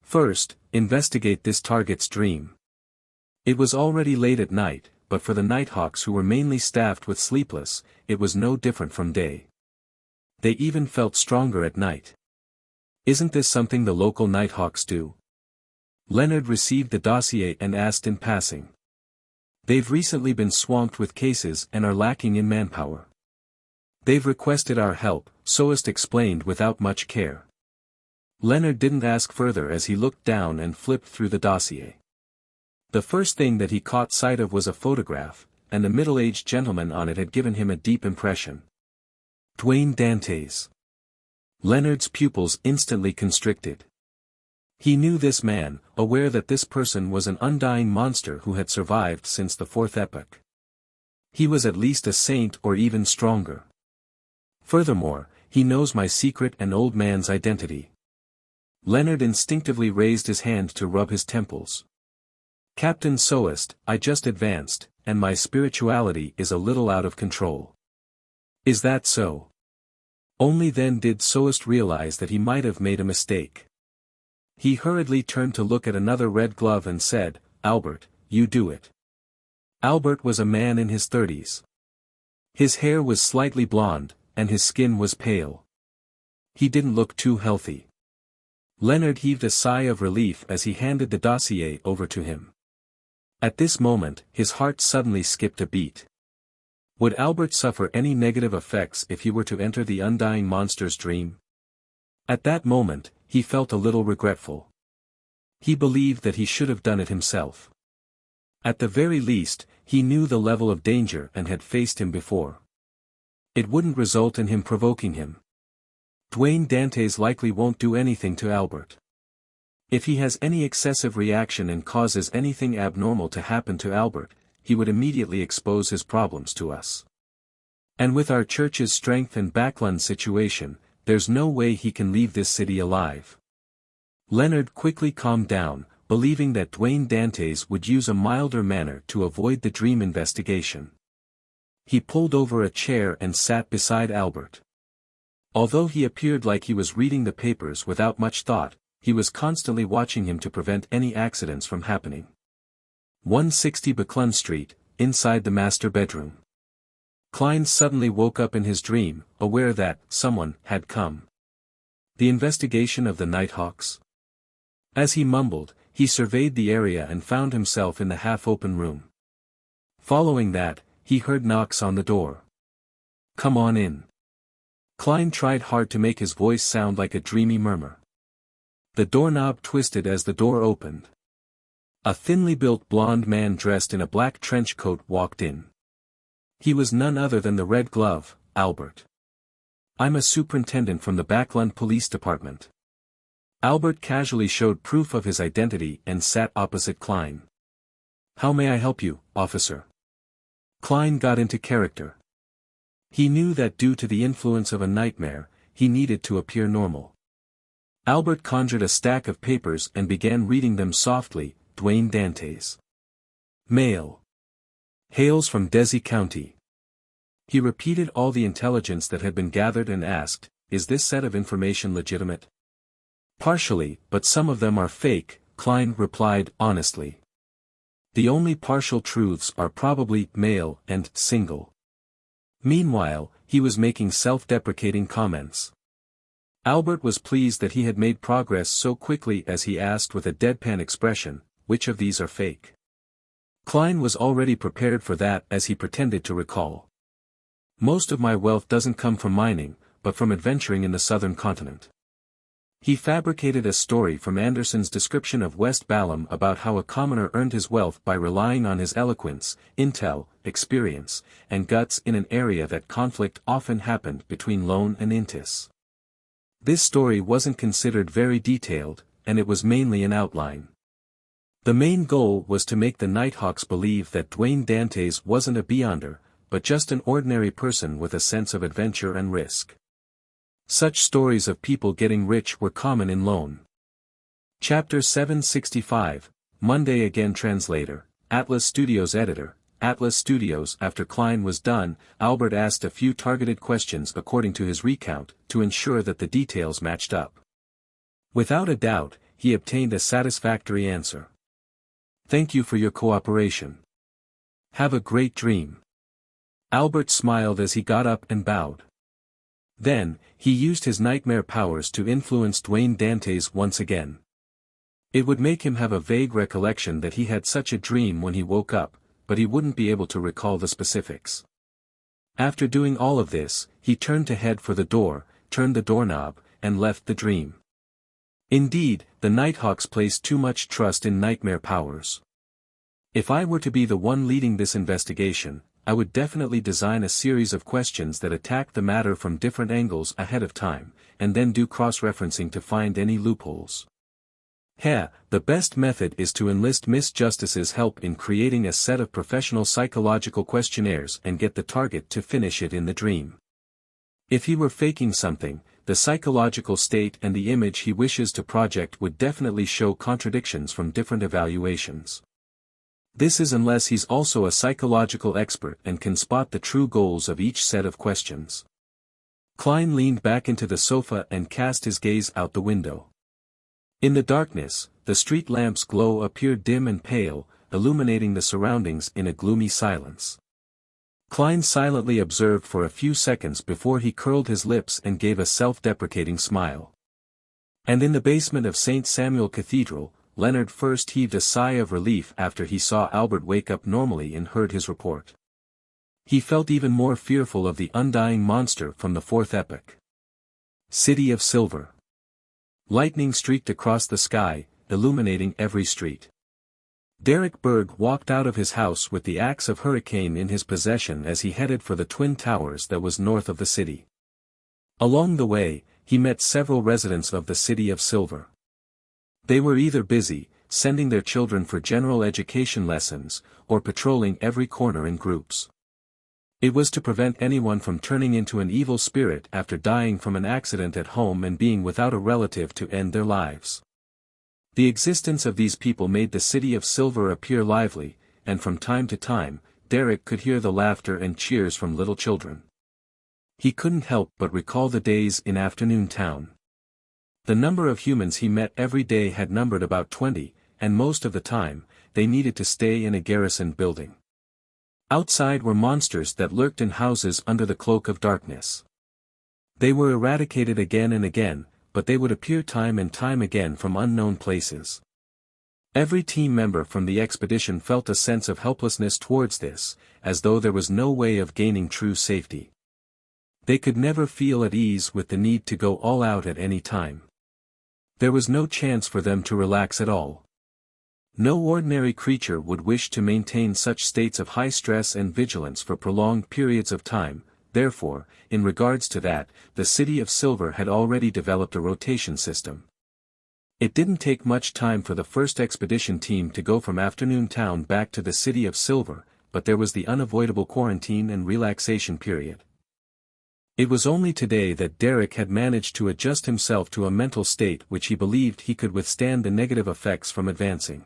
First, investigate this target's dream. It was already late at night, but for the Nighthawks who were mainly staffed with sleepless, it was no different from day. They even felt stronger at night. Isn't this something the local Nighthawks do? Leonard received the dossier and asked in passing. They've recently been swamped with cases and are lacking in manpower. They've requested our help, Soest explained without much care. Leonard didn't ask further as he looked down and flipped through the dossier. The first thing that he caught sight of was a photograph, and the middle-aged gentleman on it had given him a deep impression. Dwayne Dantes. Leonard's pupils instantly constricted. He knew this man, aware that this person was an undying monster who had survived since the fourth epoch. He was at least a saint or even stronger. Furthermore, he knows my secret and old man's identity. Leonard instinctively raised his hand to rub his temples. Captain Soest, I just advanced, and my spirituality is a little out of control. Is that so? Only then did Soest realize that he might have made a mistake. He hurriedly turned to look at another red glove and said, Albert, you do it. Albert was a man in his 30s. His hair was slightly blonde, and his skin was pale. He didn't look too healthy. Leonard heaved a sigh of relief as he handed the dossier over to him. At this moment, his heart suddenly skipped a beat. Would Albert suffer any negative effects if he were to enter the undying monster's dream? At that moment, he felt a little regretful. He believed that he should have done it himself. At the very least, he knew the level of danger and had faced him before. It wouldn't result in him provoking him. Dwayne Dantes likely won't do anything to Albert. If he has any excessive reaction and causes anything abnormal to happen to Albert, he would immediately expose his problems to us. And with our church's strength and Backlund situation, there's no way he can leave this city alive. Leonard quickly calmed down, believing that Dwayne Dantes would use a milder manner to avoid the dream investigation. He pulled over a chair and sat beside Albert. Although he appeared like he was reading the papers without much thought, he was constantly watching him to prevent any accidents from happening. 160 Backlund Street, inside the master bedroom. Klein suddenly woke up in his dream, aware that someone had come. The investigation of the Nighthawks? As he mumbled, he surveyed the area and found himself in the half-open room. Following that, he heard knocks on the door. Come on in. Klein tried hard to make his voice sound like a dreamy murmur. The doorknob twisted as the door opened. A thinly built blond man dressed in a black trench coat walked in. He was none other than the Red Glove, Albert. I'm a superintendent from the Backlund Police Department. Albert casually showed proof of his identity and sat opposite Klein. How may I help you, officer? Klein got into character. He knew that due to the influence of a nightmare, he needed to appear normal. Albert conjured a stack of papers and began reading them softly. Dwayne Dantes. Mail. Hails from Desi County. He repeated all the intelligence that had been gathered and asked, is this set of information legitimate? Partially, but some of them are fake, Klein replied honestly. The only partial truths are probably male and single. Meanwhile, he was making self-deprecating comments. Albert was pleased that he had made progress so quickly as he asked with a deadpan expression, which of these are fake? Klein was already prepared for that as he pretended to recall. Most of my wealth doesn't come from mining, but from adventuring in the southern continent. He fabricated a story from Anderson's description of West Balam about how a commoner earned his wealth by relying on his eloquence, intel, experience, and guts in an area that conflict often happened between Lone and Intis. This story wasn't considered very detailed, and it was mainly an outline. The main goal was to make the Nighthawks believe that Dwayne Dantes wasn't a beyonder, but just an ordinary person with a sense of adventure and risk. Such stories of people getting rich were common in Lone. Chapter 765, Monday Again. Translator, Atlas Studios Editor, Atlas Studios. After Klein was done, Albert asked a few targeted questions according to his recount, to ensure that the details matched up. Without a doubt, he obtained a satisfactory answer. Thank you for your cooperation. Have a great dream. Albert smiled as he got up and bowed. Then, he used his nightmare powers to influence Dwayne Dantes once again. It would make him have a vague recollection that he had such a dream when he woke up, but he wouldn't be able to recall the specifics. After doing all of this, he turned to head for the door, turned the doorknob, and left the dream. Indeed, the Nighthawks placed too much trust in nightmare powers. If I were to be the one leading this investigation, I would definitely design a series of questions that attack the matter from different angles ahead of time, and then do cross-referencing to find any loopholes. The best method is to enlist Miss Justice's help in creating a set of professional psychological questionnaires and get the target to finish it in the dream. If he were faking something, the psychological state and the image he wishes to project would definitely show contradictions from different evaluations. This is unless he's also a psychological expert and can spot the true goals of each set of questions. Klein leaned back into the sofa and cast his gaze out the window. In the darkness, the street lamp's glow appeared dim and pale, illuminating the surroundings in a gloomy silence. Klein silently observed for a few seconds before he curled his lips and gave a self-deprecating smile. And in the basement of St. Samuel Cathedral, Leonard first heaved a sigh of relief after he saw Albert wake up normally and heard his report. He felt even more fearful of the undying monster from the fourth epoch. City of Silver. Lightning streaked across the sky, illuminating every street. Derek Berg walked out of his house with the axe of Hurricane in his possession as he headed for the Twin Towers that was north of the city. Along the way, he met several residents of the City of Silver. They were either busy, sending their children for general education lessons, or patrolling every corner in groups. It was to prevent anyone from turning into an evil spirit after dying from an accident at home and being without a relative to end their lives. The existence of these people made the City of Silver appear lively, and from time to time, Derek could hear the laughter and cheers from little children. He couldn't help but recall the days in Afternoon Town. The number of humans he met every day had numbered about 20, and most of the time, they needed to stay in a garrisoned building. Outside were monsters that lurked in houses under the cloak of darkness. They were eradicated again and again, but they would appear time and time again from unknown places. Every team member from the expedition felt a sense of helplessness towards this, as though there was no way of gaining true safety. They could never feel at ease with the need to go all out at any time. There was no chance for them to relax at all. No ordinary creature would wish to maintain such states of high stress and vigilance for prolonged periods of time. Therefore, in regards to that, the City of Silver had already developed a rotation system. It didn't take much time for the first expedition team to go from Afternoon Town back to the City of Silver, but there was the unavoidable quarantine and relaxation period. It was only today that Derek had managed to adjust himself to a mental state which he believed he could withstand the negative effects from advancing.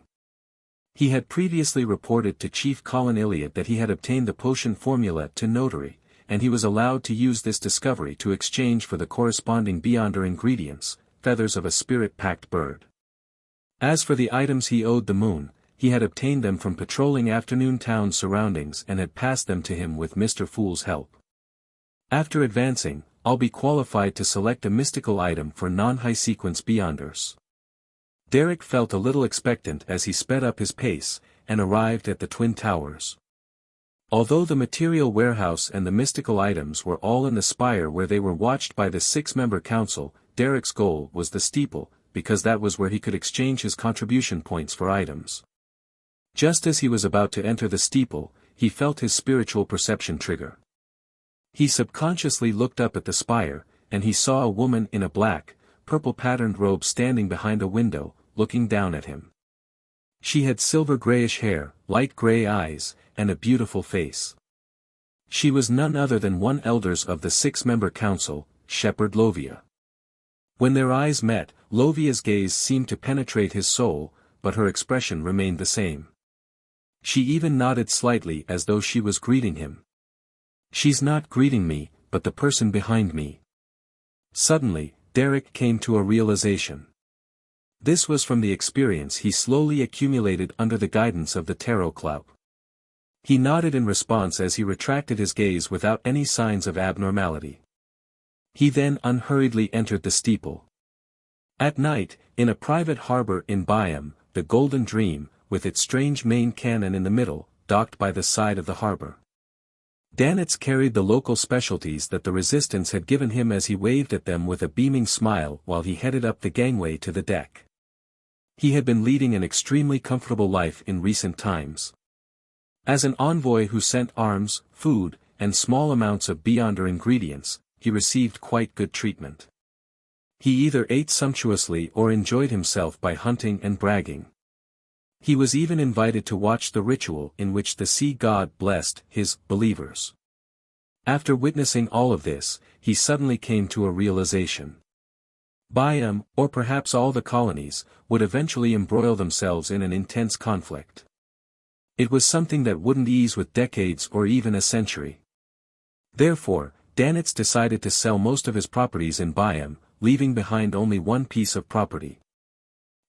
He had previously reported to Chief Colin Elliott that he had obtained the potion formula to notary, and he was allowed to use this discovery to exchange for the corresponding Beyonder ingredients, feathers of a spirit-packed bird. As for the items he owed the moon, he had obtained them from patrolling Afternoon Town's surroundings and had passed them to him with Mr. Fool's help. After advancing, I'll be qualified to select a mystical item for non-high sequence Beyonders. Derek felt a little expectant as he sped up his pace, and arrived at the Twin Towers. Although the material warehouse and the mystical items were all in the spire where they were watched by the 6-member council, Derek's goal was the steeple, because that was where he could exchange his contribution points for items. Just as he was about to enter the steeple, he felt his spiritual perception trigger. He subconsciously looked up at the spire, and he saw a woman in a black, purple-patterned robe standing behind a window, looking down at him. She had silver-grayish hair, light gray eyes, and a beautiful face. She was none other than one elders of the 6-member council, Shepherd Lovia. When their eyes met, Lovia's gaze seemed to penetrate his soul, but her expression remained the same. She even nodded slightly as though she was greeting him. She's not greeting me, but the person behind me. Suddenly, Derek came to a realization. This was from the experience he slowly accumulated under the guidance of the Tarot Club. He nodded in response as he retracted his gaze without any signs of abnormality. He then unhurriedly entered the steeple. At night, in a private harbor in Byam, the Golden Dream, with its strange main cannon in the middle, docked by the side of the harbor. Danitz carried the local specialties that the Resistance had given him as he waved at them with a beaming smile while he headed up the gangway to the deck. He had been leading an extremely comfortable life in recent times. As an envoy who sent arms, food, and small amounts of beyonder ingredients, he received quite good treatment. He either ate sumptuously or enjoyed himself by hunting and bragging. He was even invited to watch the ritual in which the sea god blessed his believers. After witnessing all of this, he suddenly came to a realization. Biam, or perhaps all the colonies, would eventually embroil themselves in an intense conflict. It was something that wouldn't ease with decades or even a century. Therefore, Danitz decided to sell most of his properties in Biam, leaving behind only one piece of property.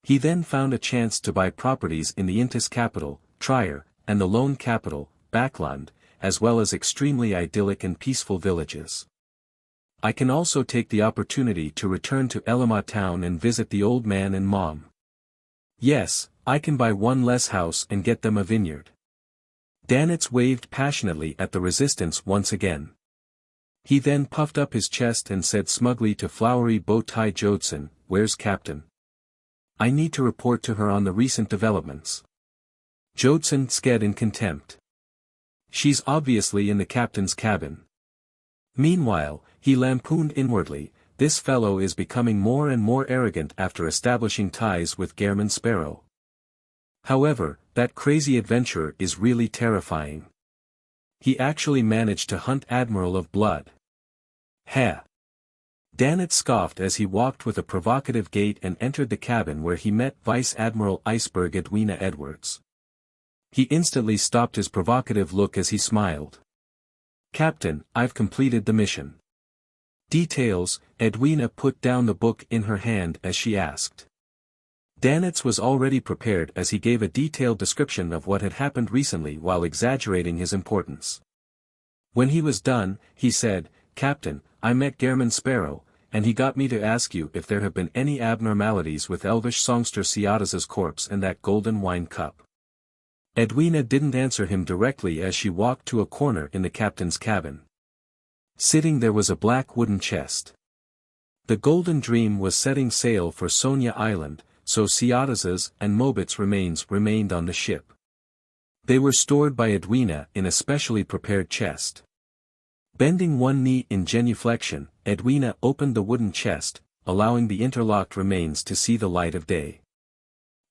He then found a chance to buy properties in the Intis capital, Trier, and the Lone capital, Backland, as well as extremely idyllic and peaceful villages. I can also take the opportunity to return to Elima town and visit the old man and mom. Yes, I can buy one less house and get them a vineyard. Danitz waved passionately at the resistance once again. He then puffed up his chest and said smugly to Flowery Bow-Tie Jodson, "Where's Captain? I need to report to her on the recent developments." Jodson sked in contempt. "She's obviously in the captain's cabin." Meanwhile, he lampooned inwardly, "This fellow is becoming more and more arrogant after establishing ties with Gehrman Sparrow. However, that crazy adventurer is really terrifying. He actually managed to hunt Admiral of Blood." "Heh." Danitz scoffed as he walked with a provocative gait and entered the cabin where he met Vice Admiral Iceberg Edwina Edwards. He instantly stopped his provocative look as he smiled. "Captain, I've completed the mission." "Details," Edwina put down the book in her hand as she asked. Danitz was already prepared as he gave a detailed description of what had happened recently while exaggerating his importance. When he was done, he said, "Captain, I met Gehrman Sparrow, and he got me to ask you if there have been any abnormalities with elvish songster Ciatas's corpse and that golden wine cup." Edwina didn't answer him directly as she walked to a corner in the captain's cabin. Sitting there was a black wooden chest. The Golden Dream was setting sail for Sonia Island, so Ciatas's and Mobit's remains remained on the ship. They were stored by Edwina in a specially prepared chest. Bending one knee in genuflection, Edwina opened the wooden chest, allowing the interlocked remains to see the light of day.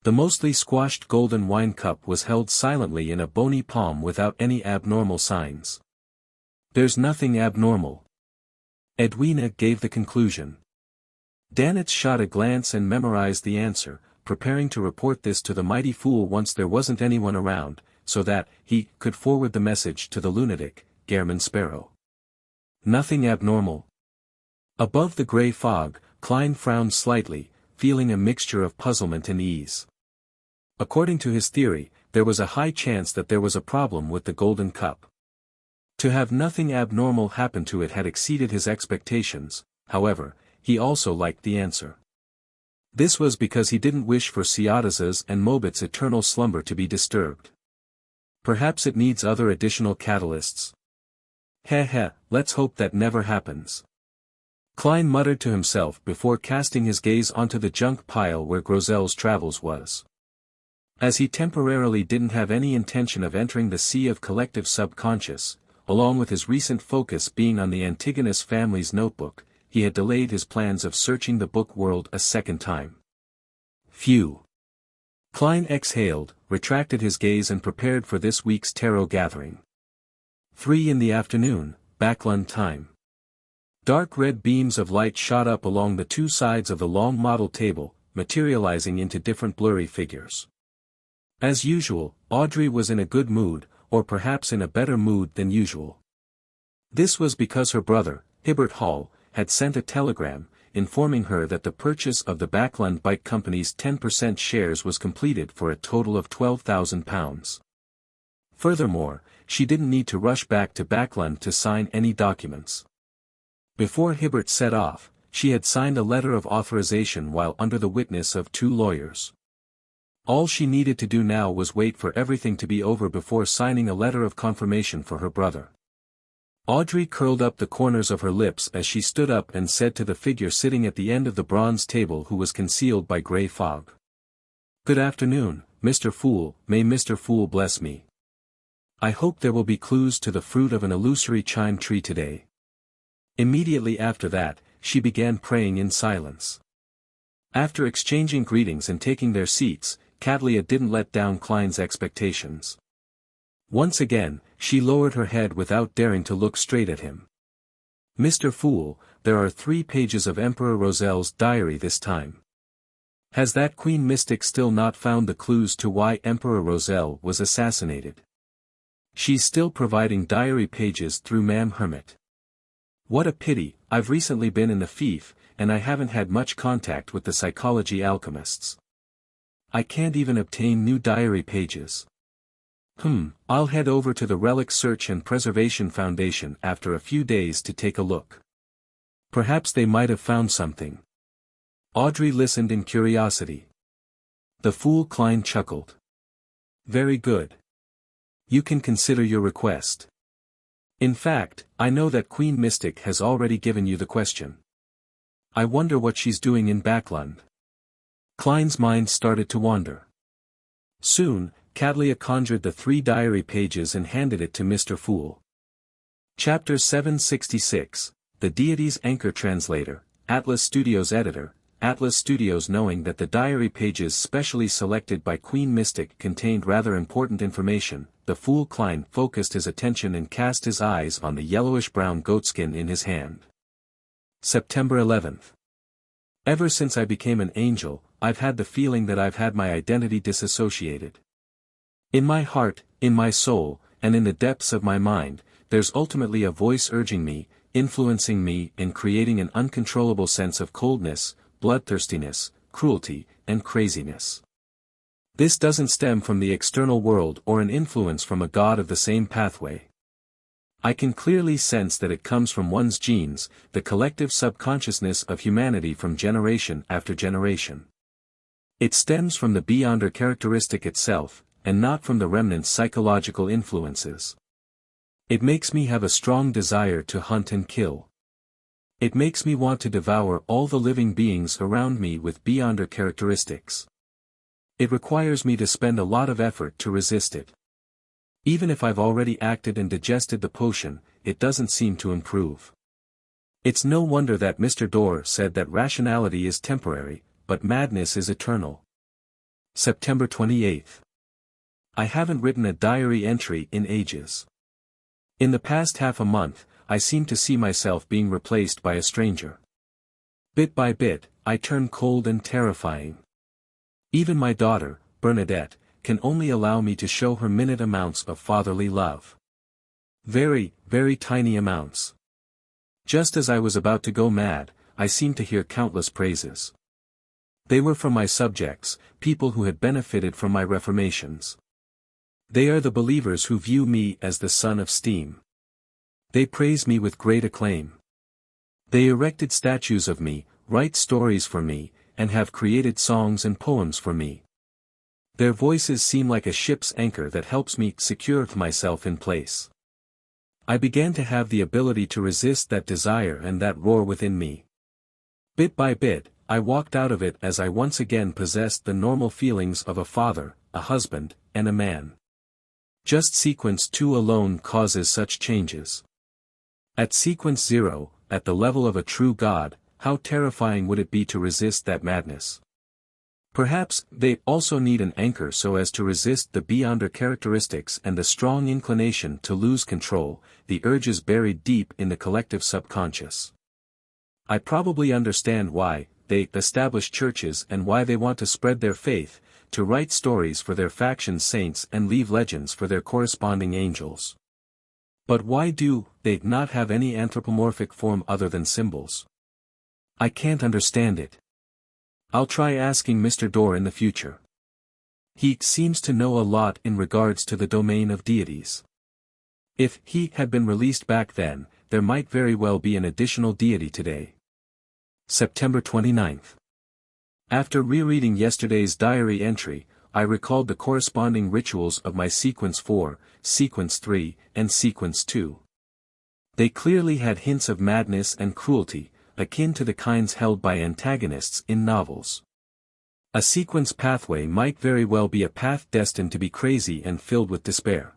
The mostly squashed golden wine cup was held silently in a bony palm without any abnormal signs. "There's nothing abnormal," Edwina gave the conclusion. Danitz shot a glance and memorized the answer, preparing to report this to the mighty fool once there wasn't anyone around, so that he could forward the message to the lunatic, Gehrman Sparrow. "Nothing abnormal." Above the gray fog, Klein frowned slightly, feeling a mixture of puzzlement and ease. According to his theory, there was a high chance that there was a problem with the golden cup. To have nothing abnormal happen to it had exceeded his expectations. However, he also liked the answer. This was because he didn't wish for Ciatas's and Mobit's eternal slumber to be disturbed. Perhaps it needs other additional catalysts. Heh, let's hope that never happens. Klein muttered to himself before casting his gaze onto the junk pile where Grozel's travels was. As he temporarily didn't have any intention of entering the sea of collective subconscious, along with his recent focus being on the Antigonus family's notebook, he had delayed his plans of searching the book world a second time. Phew. Klein exhaled, retracted his gaze and prepared for this week's tarot gathering. 3 in the afternoon, Backland time. Dark red beams of light shot up along the two sides of the long model table, materializing into different blurry figures. As usual, Audrey was in a good mood, or perhaps in a better mood than usual. This was because her brother, Hibbert Hall, had sent a telegram, informing her that the purchase of the Backland Bike Company's 10% shares was completed for a total of £12,000. Furthermore, she didn't need to rush back to Backland to sign any documents. Before Hibbert set off, she had signed a letter of authorization while under the witness of 2 lawyers. All she needed to do now was wait for everything to be over before signing a letter of confirmation for her brother. Audrey curled up the corners of her lips as she stood up and said to the figure sitting at the end of the bronze table who was concealed by grey fog. "Good afternoon, Mr. Fool, may Mr. Fool bless me. I hope there will be clues to the fruit of an illusory chime tree today. Immediately after that, she began praying in silence. After exchanging greetings and taking their seats, Catalia didn't let down Klein's expectations. Once again, she lowered her head without daring to look straight at him. "Mr. Fool, there are 3 pages of Emperor Rosel's diary this time. Has that Queen Mystic still not found the clues to why Emperor Rosel was assassinated? She's still providing diary pages through Ma'am Hermit. What a pity, I've recently been in the fief, and I haven't had much contact with the psychology alchemists. I can't even obtain new diary pages. I'll head over to the Relic Search and Preservation Foundation after a few days to take a look. Perhaps they might have found something." Audrey listened in curiosity. The fool Klein chuckled. "Very good. You can consider your request. In fact, I know that Queen Mystic has already given you the question. I wonder what she's doing in Backlund." Klein's mind started to wander. Soon, Catalia conjured the 3 diary pages and handed it to Mr. Fool. Chapter 766, The Deity's Anchor Translator, Atlas Studios Editor. Atlas Studios. Knowing that the diary pages specially selected by Queen Mystic contained rather important information, the fool Klein focused his attention and cast his eyes on the yellowish-brown goatskin in his hand. September 11th. Ever since I became an angel, I've had the feeling that I've had my identity disassociated. In my heart, in my soul, and in the depths of my mind, there's ultimately a voice urging me, influencing me, and creating an uncontrollable sense of coldness, bloodthirstiness, cruelty, and craziness. This doesn't stem from the external world or an influence from a god of the same pathway. I can clearly sense that it comes from one's genes, the collective subconsciousness of humanity from generation after generation. It stems from the beyonder characteristic itself, and not from the remnant psychological influences. It makes me have a strong desire to hunt and kill. It makes me want to devour all the living beings around me with beyonder characteristics. It requires me to spend a lot of effort to resist it. Even if I've already acted and digested the potion, it doesn't seem to improve. It's no wonder that Mr. Dorr said that rationality is temporary, but madness is eternal. September 28th. I haven't written a diary entry in ages. In the past half a month, I seem to see myself being replaced by a stranger. Bit by bit, I turn cold and terrifying. Even my daughter, Bernadette, can only allow me to show her minute amounts of fatherly love. Very, very tiny amounts. Just as I was about to go mad, I seemed to hear countless praises. They were from my subjects, people who had benefited from my reformations. They are the believers who view me as the son of steam. They praise me with great acclaim. They erected statues of me, write stories for me, and have created songs and poems for me. Their voices seem like a ship's anchor that helps me secure myself in place. I began to have the ability to resist that desire and that roar within me. Bit by bit, I walked out of it as I once again possessed the normal feelings of a father, a husband, and a man. Just sequence 2 alone causes such changes. At sequence 0, at the level of a true God, how terrifying would it be to resist that madness? Perhaps they also need an anchor so as to resist the beyonder characteristics and the strong inclination to lose control, the urges buried deep in the collective subconscious. I probably understand why they establish churches and why they want to spread their faith, to write stories for their faction saints and leave legends for their corresponding angels. But why do they not have any anthropomorphic form other than symbols? I can't understand it. I'll try asking Mr. Dorr in the future. He seems to know a lot in regards to the domain of deities. If he had been released back then, there might very well be an additional deity today. September 29th. After rereading yesterday's diary entry, I recalled the corresponding rituals of my Sequence 4, Sequence 3, and Sequence 2. They clearly had hints of madness and cruelty, akin to the kinds held by antagonists in novels. A sequence pathway might very well be a path destined to be crazy and filled with despair.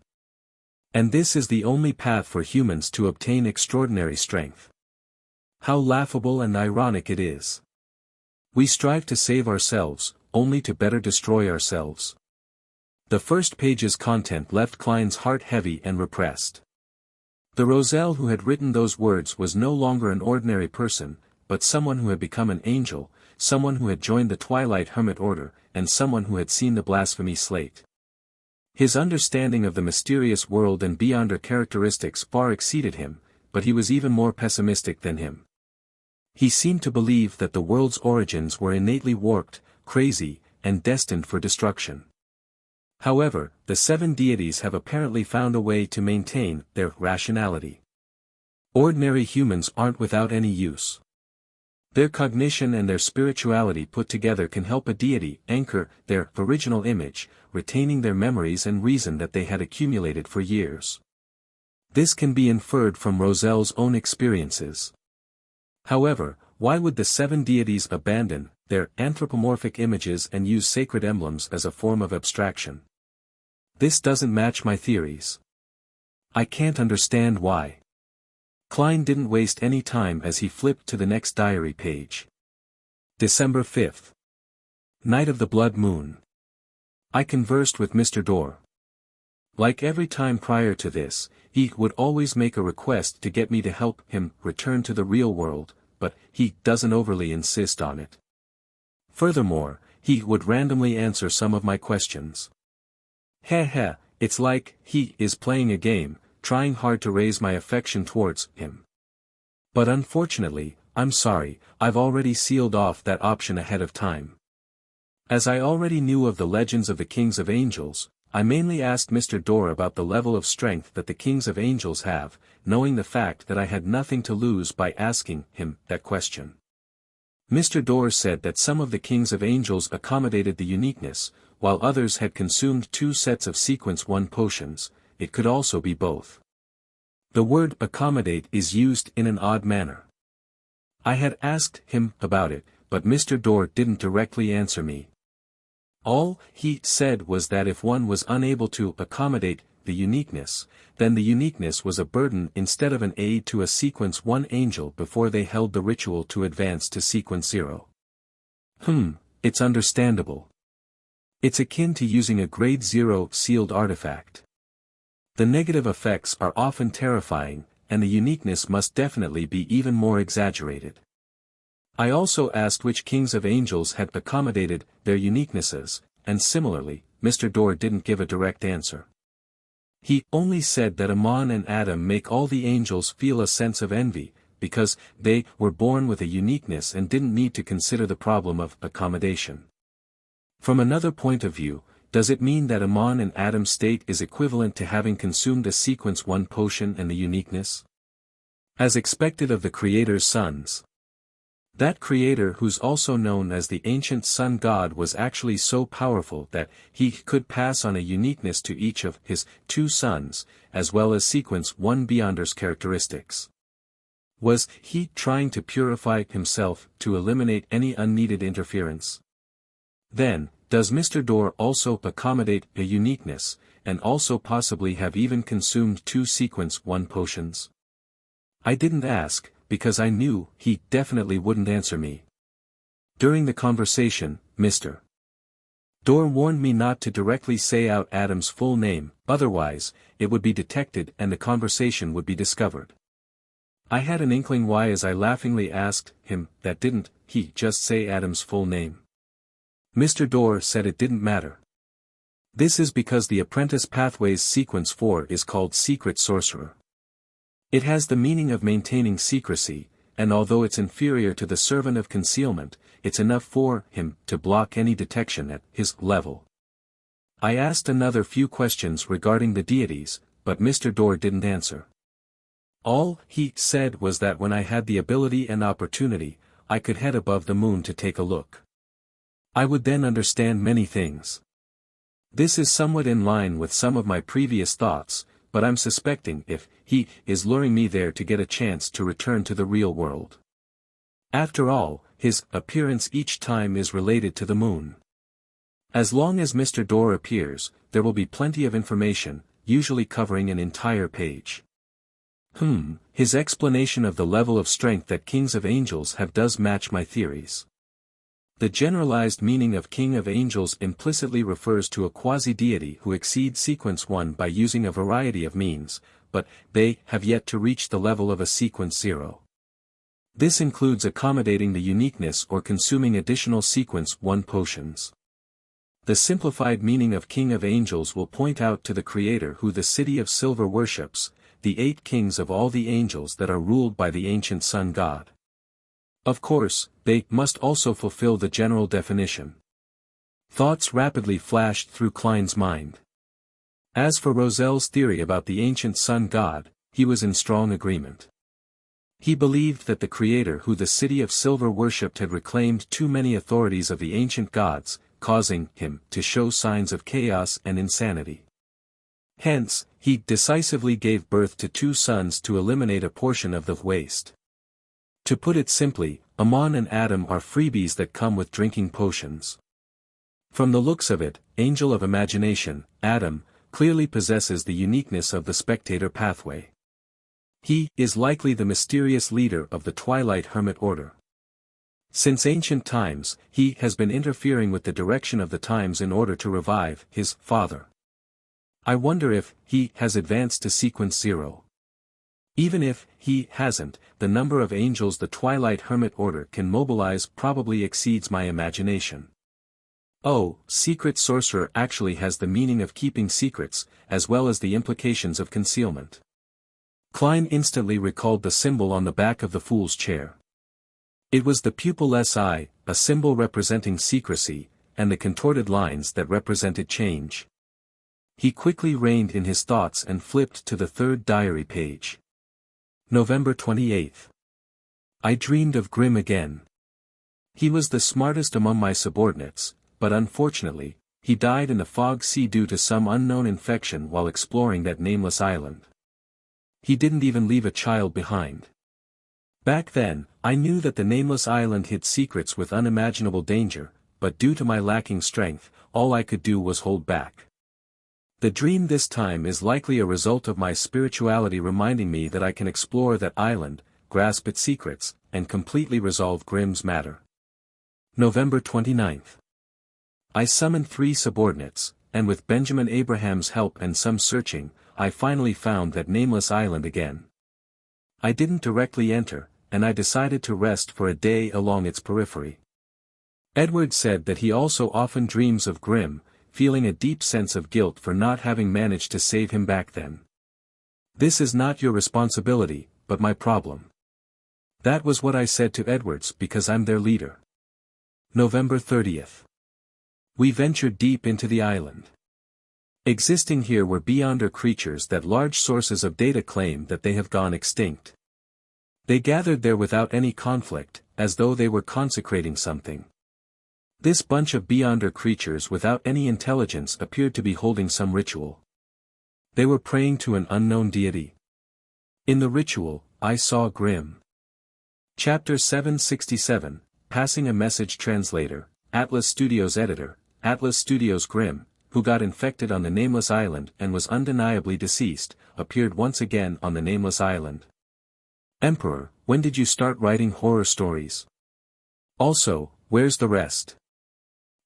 And this is the only path for humans to obtain extraordinary strength. How laughable and ironic it is. We strive to save ourselves, only to better destroy ourselves. The first page's content left Klein's heart heavy and repressed. The Roselle who had written those words was no longer an ordinary person, but someone who had become an angel, someone who had joined the Twilight Hermit Order, and someone who had seen the blasphemy slate. His understanding of the mysterious world and beyonder characteristics far exceeded him, but he was even more pessimistic than him. He seemed to believe that the world's origins were innately warped, crazy, and destined for destruction. However, the seven deities have apparently found a way to maintain their rationality. Ordinary humans aren't without any use. Their cognition and their spirituality put together can help a deity anchor their original image, retaining their memories and reason that they had accumulated for years. This can be inferred from Roselle's own experiences. However, why would the seven deities abandon their anthropomorphic images and use sacred emblems as a form of abstraction? This doesn't match my theories. I can't understand why. Klein didn't waste any time as he flipped to the next diary page. December 5th. Night of the blood moon. I conversed with Mr. Dorr. Like every time prior to this, he would always make a request to get me to help him return to the real world, but he doesn't overly insist on it. Furthermore, he would randomly answer some of my questions. Heh, it's like he is playing a game, trying hard to raise my affection towards him. But unfortunately, I'm sorry, I've already sealed off that option ahead of time. As I already knew of the legends of the Kings of Angels, I mainly asked Mr. Dorr about the level of strength that the Kings of Angels have, knowing the fact that I had nothing to lose by asking him that question. Mr. Dorr said that some of the Kings of Angels accommodated the uniqueness, while others had consumed 2 sets of Sequence 1 potions. It could also be both. The word accommodate is used in an odd manner. I had asked him about it, but Mr. Dorr didn't directly answer me. All he said was that if one was unable to accommodate the uniqueness, then the uniqueness was a burden instead of an aid to a Sequence 1 angel before they held the ritual to advance to Sequence 0. It's understandable. It's akin to using a Grade 0 sealed artifact. The negative effects are often terrifying, and the uniqueness must definitely be even more exaggerated. I also asked which Kings of Angels had accommodated their uniquenesses, and similarly, Mr. Dorr didn't give a direct answer. He only said that Amon and Adam make all the angels feel a sense of envy, because they were born with a uniqueness and didn't need to consider the problem of accommodation. From another point of view, does it mean that Amon and Adam's state is equivalent to having consumed a Sequence 1 potion and the uniqueness? As expected of the Creator's sons. That Creator who's also known as the ancient Sun God was actually so powerful that he could pass on a uniqueness to each of his 2 sons, as well as Sequence 1 Beyonder's characteristics. Was he trying to purify himself to eliminate any unneeded interference? Then, does Mr. Dorr also accommodate a uniqueness, and also possibly have even consumed 2 Sequence 1 potions? I didn't ask, because I knew he definitely wouldn't answer me. During the conversation, Mr. Dorr warned me not to directly say out Adam's full name, otherwise, it would be detected and the conversation would be discovered. I had an inkling why as I laughingly asked him that didn't he just say Adam's full name. Mr. Dorr said it didn't matter. This is because the Apprentice Pathways Sequence 4 is called Secret Sorcerer. It has the meaning of maintaining secrecy, and although it's inferior to the Servant of Concealment, it's enough for him to block any detection at his level. I asked another few questions regarding the deities, but Mr. Dorr didn't answer. All he said was that when I had the ability and opportunity, I could head above the moon to take a look. I would then understand many things. This is somewhat in line with some of my previous thoughts, but I'm suspecting if he is luring me there to get a chance to return to the real world. After all, his appearance each time is related to the moon. As long as Mr. Dorr appears, there will be plenty of information, usually covering an entire page. His explanation of the level of strength that kings of angels have does match my theories. The generalized meaning of king of angels implicitly refers to a quasi-deity who exceeds sequence 1 by using a variety of means, but they have yet to reach the level of a sequence 0. This includes accommodating the uniqueness or consuming additional sequence 1 potions. The simplified meaning of king of angels will point out to the Creator who the city of silver worships, the 8 kings of all the angels that are ruled by the ancient sun god. Of course, they must also fulfill the general definition. Thoughts rapidly flashed through Klein's mind. As for Rosel's theory about the ancient sun god, he was in strong agreement. He believed that the Creator who the city of silver worshipped had reclaimed too many authorities of the ancient gods, causing him to show signs of chaos and insanity. Hence, he decisively gave birth to 2 sons to eliminate a portion of the waste. To put it simply, Amon and Adam are freebies that come with drinking potions. From the looks of it, angel of imagination, Adam, clearly possesses the uniqueness of the spectator pathway. He is likely the mysterious leader of the Twilight Hermit Order. Since ancient times, he has been interfering with the direction of the times in order to revive his father. I wonder if he has advanced to sequence 0. Even if he hasn't, the number of angels the Twilight Hermit Order can mobilize probably exceeds my imagination. Oh, secret sorcerer actually has the meaning of keeping secrets, as well as the implications of concealment. Klein instantly recalled the symbol on the back of the fool's chair. It was the pupilless eye, a symbol representing secrecy, and the contorted lines that represented change. He quickly reined in his thoughts and flipped to the 3rd diary page. November 28. I dreamed of Grimm again. He was the smartest among my subordinates, but unfortunately, he died in the fog sea due to some unknown infection while exploring that nameless island. He didn't even leave a child behind. Back then, I knew that the nameless island hid secrets with unimaginable danger, but due to my lacking strength, all I could do was hold back. The dream this time is likely a result of my spirituality reminding me that I can explore that island, grasp its secrets, and completely resolve Grimm's matter. November 29. I summoned 3 subordinates, and with Benjamin Abraham's help and some searching, I finally found that nameless island again. I didn't directly enter, and I decided to rest for a day along its periphery. Edward said that he also often dreams of Grimm, feeling a deep sense of guilt for not having managed to save him back then. This is not your responsibility, but my problem. That was what I said to Edwards because I'm their leader. November 30. We ventured deep into the island. Existing here were beyonder creatures that large sources of data claim that they have gone extinct. They gathered there without any conflict, as though they were consecrating something. This bunch of beyonder creatures without any intelligence appeared to be holding some ritual. They were praying to an unknown deity. In the ritual, I saw Grimm. Chapter 767, Passing a Message Translator, Atlas Studios Editor, Atlas Studios Grimm, who got infected on the Nameless Island and was undeniably deceased, appeared once again on the Nameless Island. Emperor, when did you start writing horror stories? Also, where's the rest?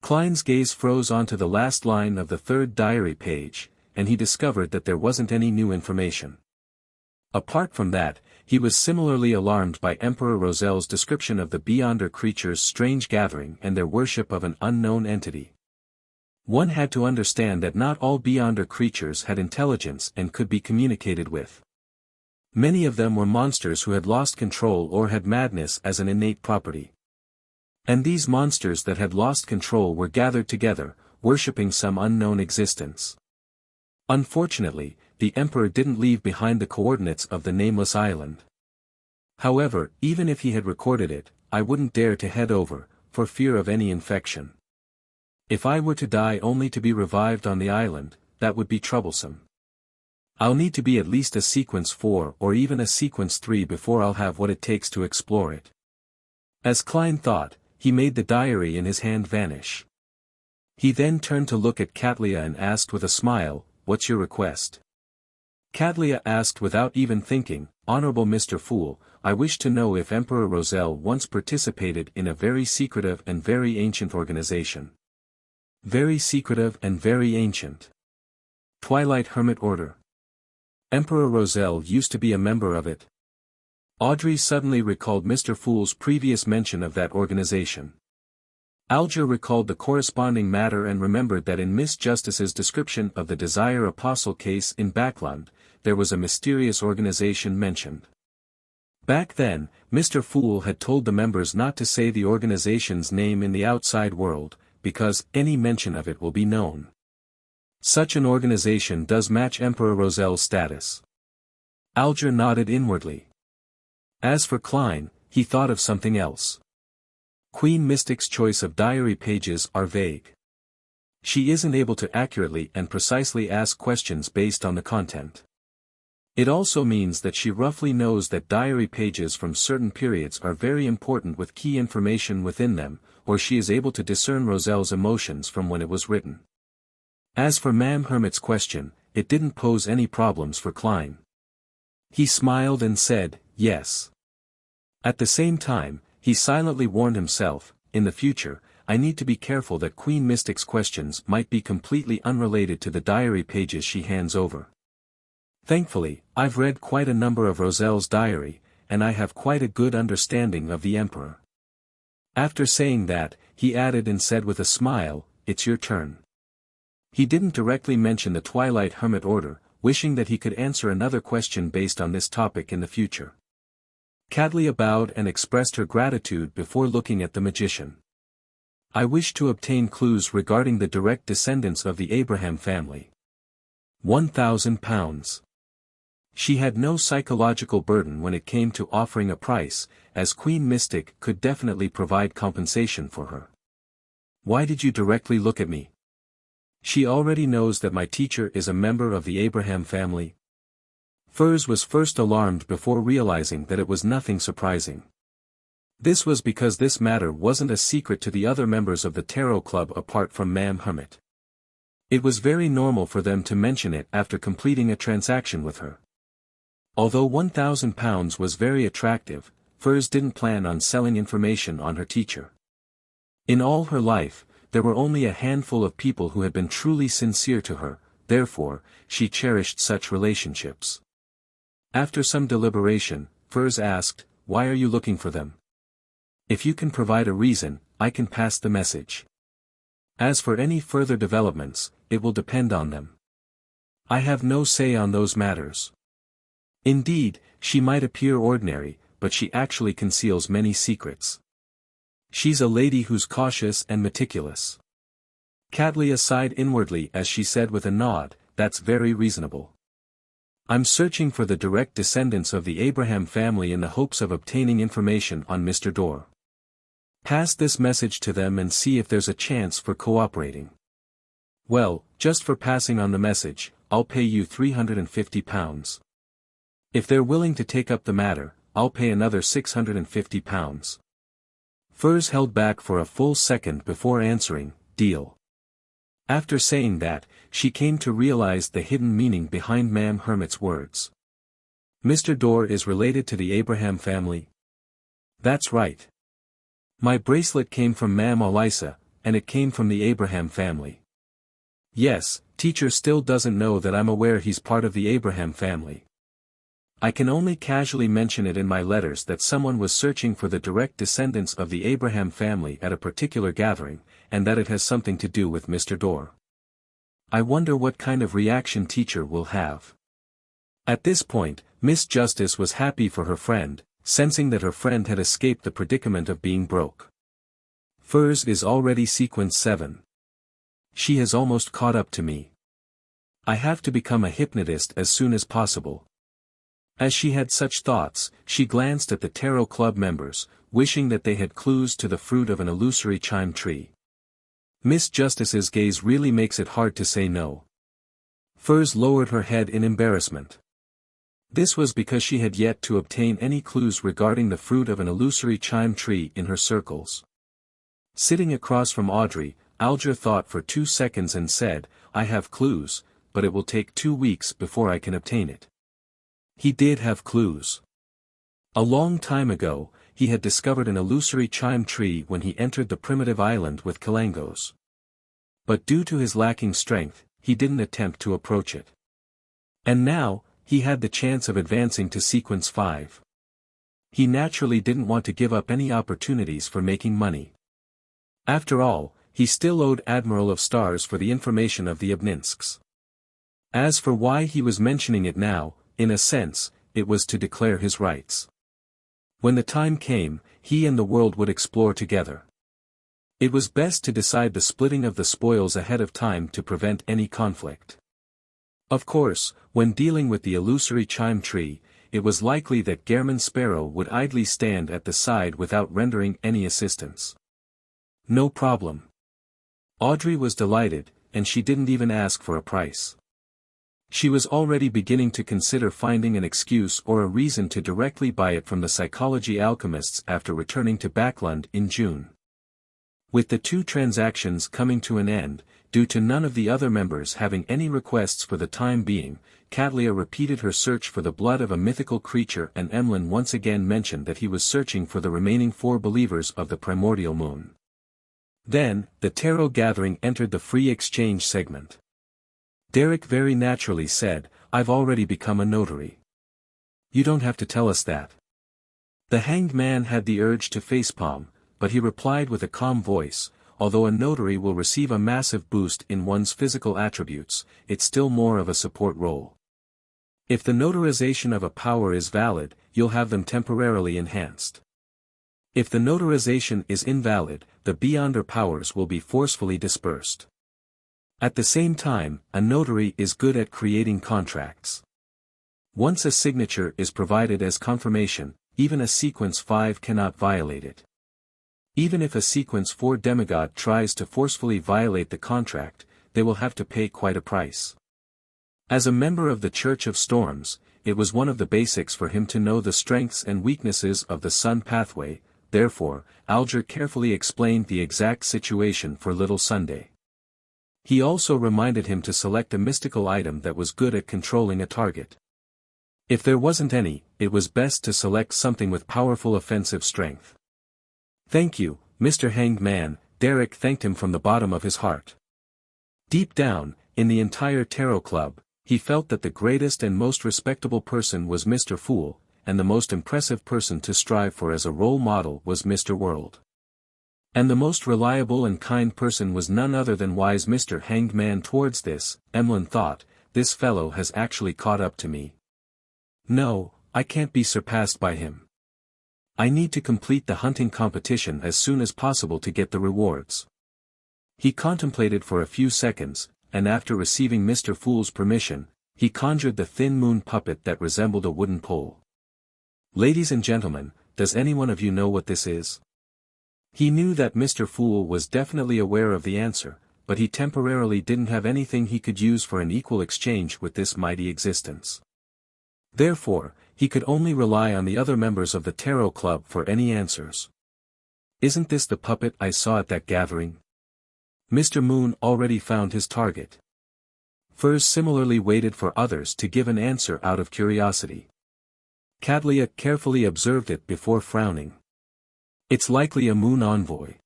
Klein's gaze froze onto the last line of the 3rd diary page, and he discovered that there wasn't any new information. Apart from that, he was similarly alarmed by Emperor Rosel's description of the beyonder creatures' strange gathering and their worship of an unknown entity. One had to understand that not all beyonder creatures had intelligence and could be communicated with. Many of them were monsters who had lost control or had madness as an innate property. And these monsters that had lost control were gathered together, worshipping some unknown existence. Unfortunately, the Emperor didn't leave behind the coordinates of the nameless island. However, even if he had recorded it, I wouldn't dare to head over, for fear of any infection. If I were to die only to be revived on the island, that would be troublesome. I'll need to be at least a sequence 4 or even a sequence 3 before I'll have what it takes to explore it. As Klein thought, he made the diary in his hand vanish. He then turned to look at Katlia and asked with a smile, "What's your request?" Cadlia asked without even thinking, Honorable Mr. Fool, I wish to know if Emperor Roselle once participated in a very secretive and very ancient organization. Very secretive and very ancient. Twilight Hermit Order. Emperor Roselle used to be a member of it. Audrey suddenly recalled Mr. Fool's previous mention of that organization. Alger recalled the corresponding matter and remembered that in Miss Justice's description of the Desire Apostle case in Backland, there was a mysterious organization mentioned. Back then, Mr. Fool had told the members not to say the organization's name in the outside world, because any mention of it will be known. Such an organization does match Emperor Roselle's status. Alger nodded inwardly. As for Klein, he thought of something else. Queen Mystic's choice of diary pages are vague. She isn't able to accurately and precisely ask questions based on the content. It also means that she roughly knows that diary pages from certain periods are very important with key information within them, or she is able to discern Roselle's emotions from when it was written. As for Ma'am Hermit's question, it didn't pose any problems for Klein. He smiled and said, yes. At the same time, he silently warned himself, in the future, I need to be careful that Queen Mystic's questions might be completely unrelated to the diary pages she hands over. Thankfully, I've read quite a number of Roselle's diary, and I have quite a good understanding of the Emperor. After saying that, he added and said with a smile, it's your turn. He didn't directly mention the Twilight Hermit Order, wishing that he could answer another question based on this topic in the future. Cadlia bowed and expressed her gratitude before looking at the magician. I wish to obtain clues regarding the direct descendants of the Abraham family. £1,000. She had no psychological burden when it came to offering a price, as Queen Mystic could definitely provide compensation for her. Why did you directly look at me? She already knows that my teacher is a member of the Abraham family. Furs was first alarmed before realizing that it was nothing surprising. This was because this matter wasn't a secret to the other members of the Tarot Club apart from Ma'am Hermit. It was very normal for them to mention it after completing a transaction with her. Although £1,000 was very attractive, Furs didn't plan on selling information on her teacher. In all her life, there were only a handful of people who had been truly sincere to her, therefore, she cherished such relationships. After some deliberation, Furs asked, why are you looking for them? If you can provide a reason, I can pass the message. As for any further developments, it will depend on them. I have no say on those matters. Indeed, she might appear ordinary, but she actually conceals many secrets. She's a lady who's cautious and meticulous. Cadlia sighed inwardly as she said with a nod, that's very reasonable. I'm searching for the direct descendants of the Abraham family in the hopes of obtaining information on Mr. Dorr. Pass this message to them and see if there's a chance for cooperating. Well, just for passing on the message, I'll pay you £350. If they're willing to take up the matter, I'll pay another £650. Furs held back for a full second before answering, deal. After saying that, she came to realize the hidden meaning behind Ma'am Hermit's words. Mr. Dorr is related to the Abraham family? That's right. My bracelet came from Ma'am Elisa, and it came from the Abraham family. Yes, teacher still doesn't know that I'm aware he's part of the Abraham family. I can only casually mention it in my letters that someone was searching for the direct descendants of the Abraham family at a particular gathering, and that it has something to do with Mr. Dorr. I wonder what kind of reaction teacher will have. At this point, Miss Justice was happy for her friend, sensing that her friend had escaped the predicament of being broke. Furs is already sequence 7. She has almost caught up to me. I have to become a hypnotist as soon as possible. As she had such thoughts, she glanced at the Tarot Club members, wishing that they had clues to the fruit of an illusory chime tree. Miss Justice's gaze really makes it hard to say no. Furs lowered her head in embarrassment. This was because she had yet to obtain any clues regarding the fruit of an illusory chime tree in her circles. Sitting across from Audrey, Alger thought for 2 seconds and said, I have clues, but it will take 2 weeks before I can obtain it. He did have clues. A long time ago, he had discovered an illusory chime tree when he entered the primitive island with Kalangos. But due to his lacking strength, he didn't attempt to approach it. And now, he had the chance of advancing to sequence 5. He naturally didn't want to give up any opportunities for making money. After all, he still owed Admiral of Stars for the information of the Obninsks. As for why he was mentioning it now, in a sense, it was to declare his rights. When the time came, he and the world would explore together. It was best to decide the splitting of the spoils ahead of time to prevent any conflict. Of course, when dealing with the illusory chime tree, it was likely that Gehrman Sparrow would idly stand at the side without rendering any assistance. No problem. Audrey was delighted, and she didn't even ask for a price. She was already beginning to consider finding an excuse or a reason to directly buy it from the psychology alchemists after returning to Backlund in June. With the 2 transactions coming to an end, due to none of the other members having any requests for the time being, Katlia repeated her search for the blood of a mythical creature, and Emlyn once again mentioned that he was searching for the remaining 4 believers of the primordial moon. Then, the tarot gathering entered the free exchange segment. Derek very naturally said, "I've already become a notary." "You don't have to tell us that." The hanged man had the urge to facepalm, but he replied with a calm voice, "Although a notary will receive a massive boost in one's physical attributes, it's still more of a support role. If the notarization of a power is valid, you'll have them temporarily enhanced. If the notarization is invalid, the beyonder powers will be forcefully dispersed. At the same time, a notary is good at creating contracts. Once a signature is provided as confirmation, even a sequence 5 cannot violate it. Even if a sequence 4 demigod tries to forcefully violate the contract, they will have to pay quite a price." As a member of the Church of Storms, it was one of the basics for him to know the strengths and weaknesses of the Sun pathway. Therefore, Alger carefully explained the exact situation for Little Sunday. He also reminded him to select a mystical item that was good at controlling a target. If there wasn't any, it was best to select something with powerful offensive strength. "Thank you, Mr. Hanged Man," Derek thanked him from the bottom of his heart. Deep down, in the entire Tarot Club, he felt that the greatest and most respectable person was Mr. Fool, and the most impressive person to strive for as a role model was Mr. World. And the most reliable and kind person was none other than wise Mr. Hanged Man. Towards this, Emlyn thought, "This fellow has actually caught up to me. No, I can't be surpassed by him. I need to complete the hunting competition as soon as possible to get the rewards." He contemplated for a few seconds, and after receiving Mr. Fool's permission, he conjured the thin moon puppet that resembled a wooden pole. "Ladies and gentlemen, does anyone of you know what this is?" He knew that Mr. Fool was definitely aware of the answer, but he temporarily didn't have anything he could use for an equal exchange with this mighty existence. Therefore, he could only rely on the other members of the Tarot Club for any answers. "Isn't this the puppet I saw at that gathering?" Mr. Moon already found his target. Furs similarly waited for others to give an answer out of curiosity. Cadlia carefully observed it before frowning. "It's likely a moon envoy.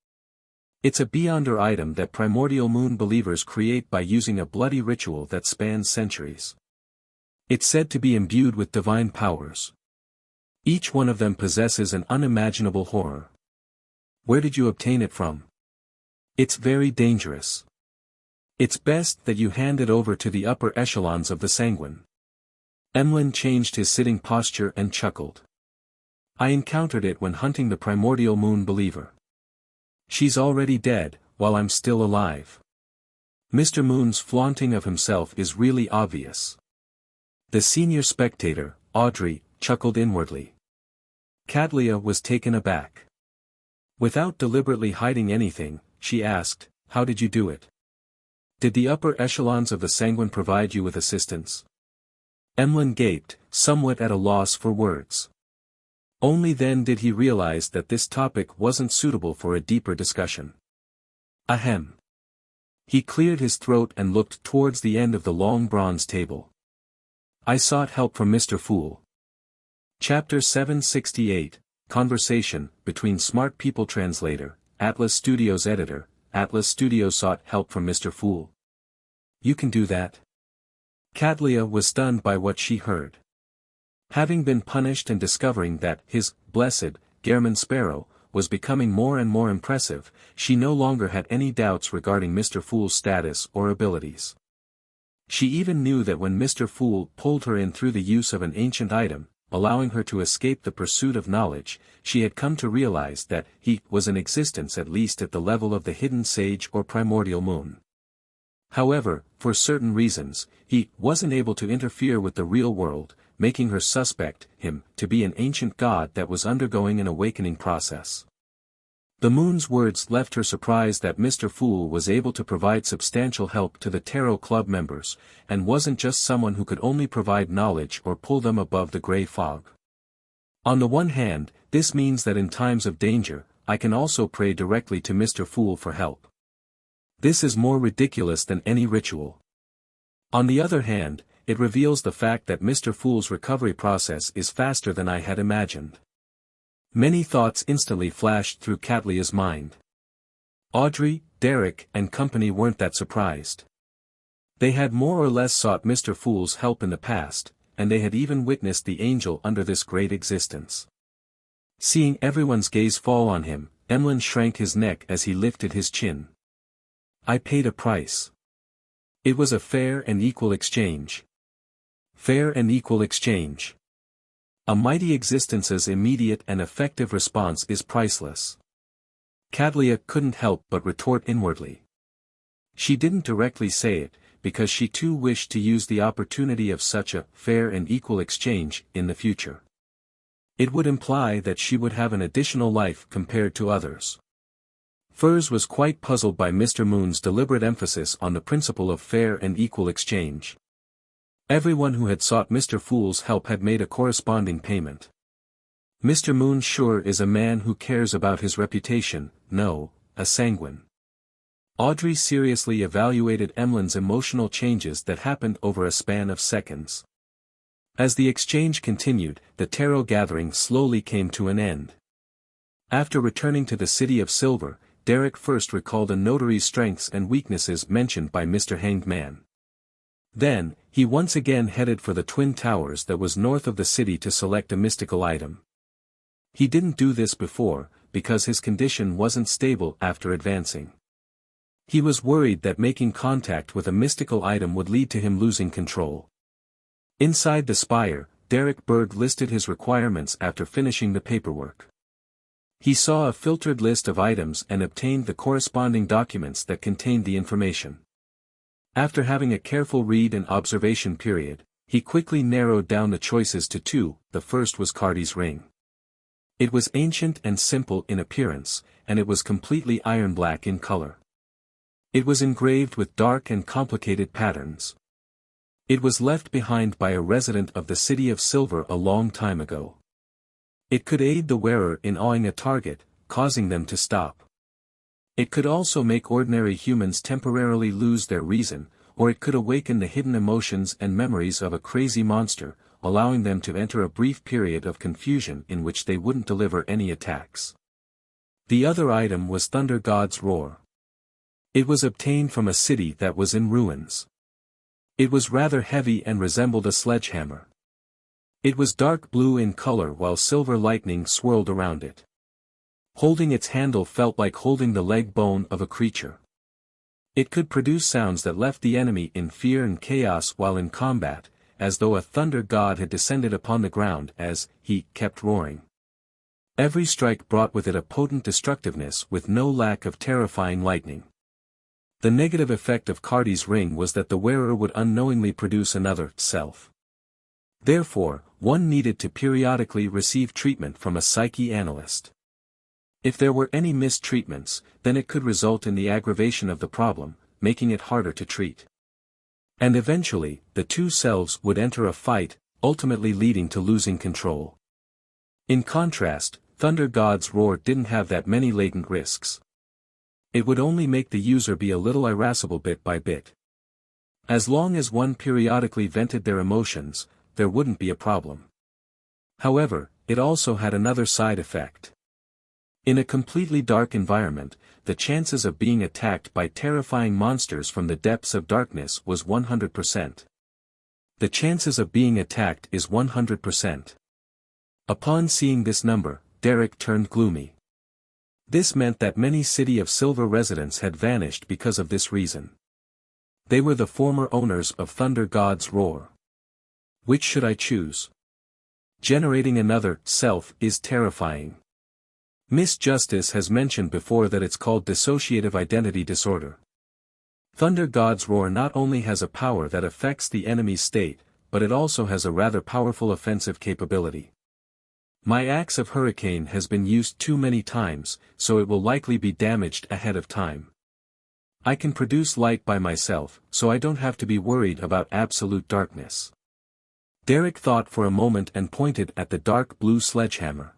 It's a beyonder item that primordial moon believers create by using a bloody ritual that spans centuries. It's said to be imbued with divine powers. Each one of them possesses an unimaginable horror. Where did you obtain it from? It's very dangerous. It's best that you hand it over to the upper echelons of the Sanguine." Emlyn changed his sitting posture and chuckled. "I encountered it when hunting the primordial moon believer. She's already dead, while I'm still alive." Mr. Moon's flaunting of himself is really obvious. The senior spectator, Audrey, chuckled inwardly. Cadlia was taken aback. Without deliberately hiding anything, she asked, "How did you do it? Did the upper echelons of the Sanguine provide you with assistance?" Emlyn gaped, somewhat at a loss for words. Only then did he realize that this topic wasn't suitable for a deeper discussion. "Ahem. He cleared his throat and looked towards the end of the long bronze table. I sought help from Mr. Fool. Chapter 768, Conversation, between Smart People. Translator, Atlas Studios. Editor, Atlas Studios sought help from Mr. Fool. You can do that? Cadlia was stunned by what she heard. Having been punished and discovering that his blessed Gairman Sparrow was becoming more and more impressive, she no longer had any doubts regarding Mr. Fool's status or abilities. She even knew that when Mr. Fool pulled her in through the use of an ancient item, allowing her to escape the pursuit of knowledge, she had come to realize that he was in existence at least at the level of the hidden sage or primordial moon. However, for certain reasons, he wasn't able to interfere with the real world, making her suspect him to be an ancient god that was undergoing an awakening process. The moon's words left her surprised that Mr. Fool was able to provide substantial help to the Tarot Club members, and wasn't just someone who could only provide knowledge or pull them above the gray fog. On the one hand, this means that in times of danger, I can also pray directly to Mr. Fool for help. This is more ridiculous than any ritual. On the other hand, it reveals the fact that Mr. Fool's recovery process is faster than I had imagined. Many thoughts instantly flashed through Cadlia's mind. Audrey, Derek, and company weren't that surprised. They had more or less sought Mr. Fool's help in the past, and they had even witnessed the angel under this great existence. Seeing everyone's gaze fall on him, Emlyn shrank his neck as he lifted his chin. I paid a price. It was a fair and equal exchange. Fair and equal exchange. A mighty existence's immediate and effective response is priceless. Cadlia couldn't help but retort inwardly. She didn't directly say it, because she too wished to use the opportunity of such a fair and equal exchange in the future. It would imply that she would have an additional life compared to others. Furs was quite puzzled by Mr. Moon's deliberate emphasis on the principle of fair and equal exchange. Everyone who had sought Mr. Fool's help had made a corresponding payment. Mr. Moon sure is a man who cares about his reputation, no, a sanguine. Audrey seriously evaluated Emlyn's emotional changes that happened over a span of seconds. As the exchange continued, the tarot gathering slowly came to an end. After returning to the City of Silver, Derek first recalled a notary's strengths and weaknesses mentioned by Mr. Hanged Man. Then, he once again headed for the Twin Towers that was north of the city to select a mystical item. He didn't do this before, because his condition wasn't stable after advancing. He was worried that making contact with a mystical item would lead to him losing control. Inside the spire, Derek Berg listed his requirements after finishing the paperwork. He saw a filtered list of items and obtained the corresponding documents that contained the information. After having a careful read and observation period, he quickly narrowed down the choices to two. The first was Cardi's ring. It was ancient and simple in appearance, and it was completely iron black in color. It was engraved with dark and complicated patterns. It was left behind by a resident of the City of Silver a long time ago. It could aid the wearer in awing a target, causing them to stop. It could also make ordinary humans temporarily lose their reason, or it could awaken the hidden emotions and memories of a crazy monster, allowing them to enter a brief period of confusion in which they wouldn't deliver any attacks. The other item was Thunder God's Roar. It was obtained from a city that was in ruins. It was rather heavy and resembled a sledgehammer. It was dark blue in color while silver lightning swirled around it. Holding its handle felt like holding the leg bone of a creature. It could produce sounds that left the enemy in fear and chaos while in combat, as though a thunder god had descended upon the ground as he kept roaring. Every strike brought with it a potent destructiveness with no lack of terrifying lightning. The negative effect of Cardi's ring was that the wearer would unknowingly produce another self. Therefore, one needed to periodically receive treatment from a psyche analyst. If there were any mistreatments, then it could result in the aggravation of the problem, making it harder to treat. And eventually, the two selves would enter a fight, ultimately leading to losing control. In contrast, Thunder God's Roar didn't have that many latent risks. It would only make the user be a little irascible bit by bit. As long as one periodically vented their emotions, there wouldn't be a problem. However, it also had another side effect. In a completely dark environment, the chances of being attacked by terrifying monsters from the depths of darkness was 100%. The chances of being attacked is 100%. Upon seeing this number, Derek turned gloomy. This meant that many City of Silver residents had vanished because of this reason. They were the former owners of Thunder God's Roar. Which should I choose? Generating another self is terrifying. Miss Justice has mentioned before that it's called dissociative identity disorder. Thunder God's Roar not only has a power that affects the enemy's state, but it also has a rather powerful offensive capability. My axe of hurricane has been used too many times, so it will likely be damaged ahead of time. I can produce light by myself, so I don't have to be worried about absolute darkness. Derek thought for a moment and pointed at the dark blue sledgehammer.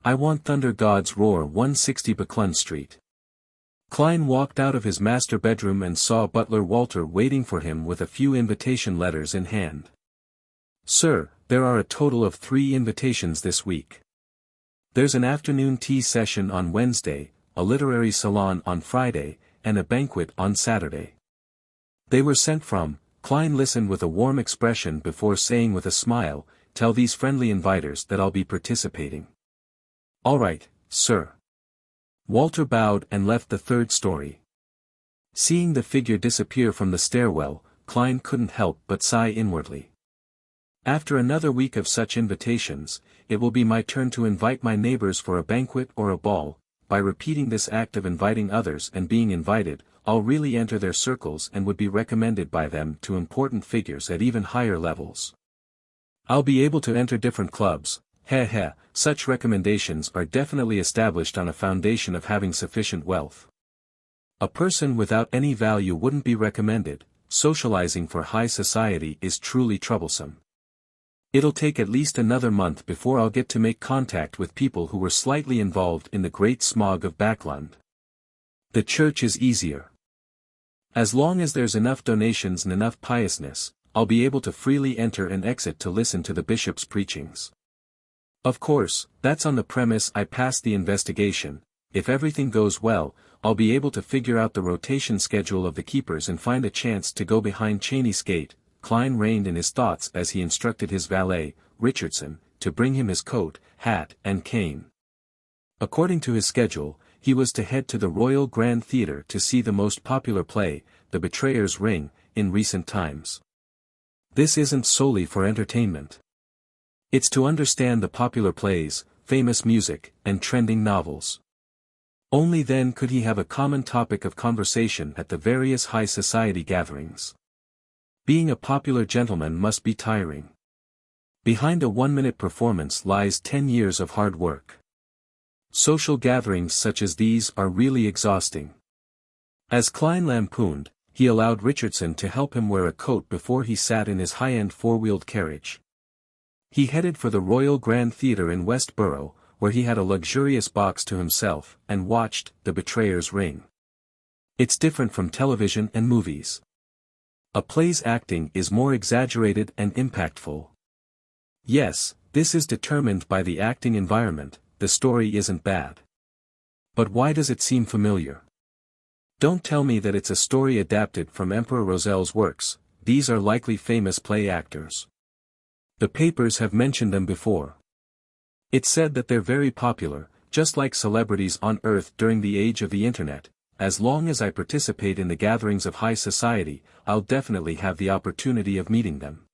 I want Thunder God's Roar 160 Buckland Street. Klein walked out of his master bedroom and saw butler Walter waiting for him with a few invitation letters in hand. Sir, there are a total of 3 invitations this week. There's an afternoon tea session on Wednesday, a literary salon on Friday, and a banquet on Saturday. They were sent from. Klein listened with a warm expression before saying with a smile, tell these friendly inviters that I'll be participating. All right, sir. Walter bowed and left the 3rd story. Seeing the figure disappear from the stairwell, Klein couldn't help but sigh inwardly. After another week of such invitations, it will be my turn to invite my neighbors for a banquet or a ball. By repeating this act of inviting others and being invited, I'll really enter their circles and would be recommended by them to important figures at even higher levels. I'll be able to enter different clubs. Such recommendations are definitely established on a foundation of having sufficient wealth. A person without any value wouldn't be recommended. Socializing for high society is truly troublesome. It'll take at least another month before I'll get to make contact with people who were slightly involved in the great smog of Backland. The church is easier. As long as there's enough donations and enough piousness, I'll be able to freely enter and exit to listen to the bishop's preachings. Of course, that's on the premise I pass the investigation. If everything goes well, I'll be able to figure out the rotation schedule of the keepers and find a chance to go behind Cheney's gate. Klein reined in his thoughts as he instructed his valet, Richardson, to bring him his coat, hat, and cane. According to his schedule, he was to head to the Royal Grand Theatre to see the most popular play, The Betrayer's Ring, in recent times. This isn't solely for entertainment. It's to understand the popular plays, famous music, and trending novels. Only then could he have a common topic of conversation at the various high society gatherings. Being a popular gentleman must be tiring. Behind a 1-minute performance lies 10 years of hard work. Social gatherings such as these are really exhausting. As Klein lampooned, he allowed Richardson to help him wear a coat before he sat in his high-end 4-wheeled carriage. He headed for the Royal Grand Theatre in Westborough, where he had a luxurious box to himself, and watched The Betrayer's Ring. It's different from television and movies. A play's acting is more exaggerated and impactful. Yes, this is determined by the acting environment. The story isn't bad. But why does it seem familiar? Don't tell me that it's a story adapted from Emperor Rozelle's works. These are likely famous play actors. The papers have mentioned them before. It's said that they're very popular, just like celebrities on Earth during the age of the internet. As long as I participate in the gatherings of high society, I'll definitely have the opportunity of meeting them.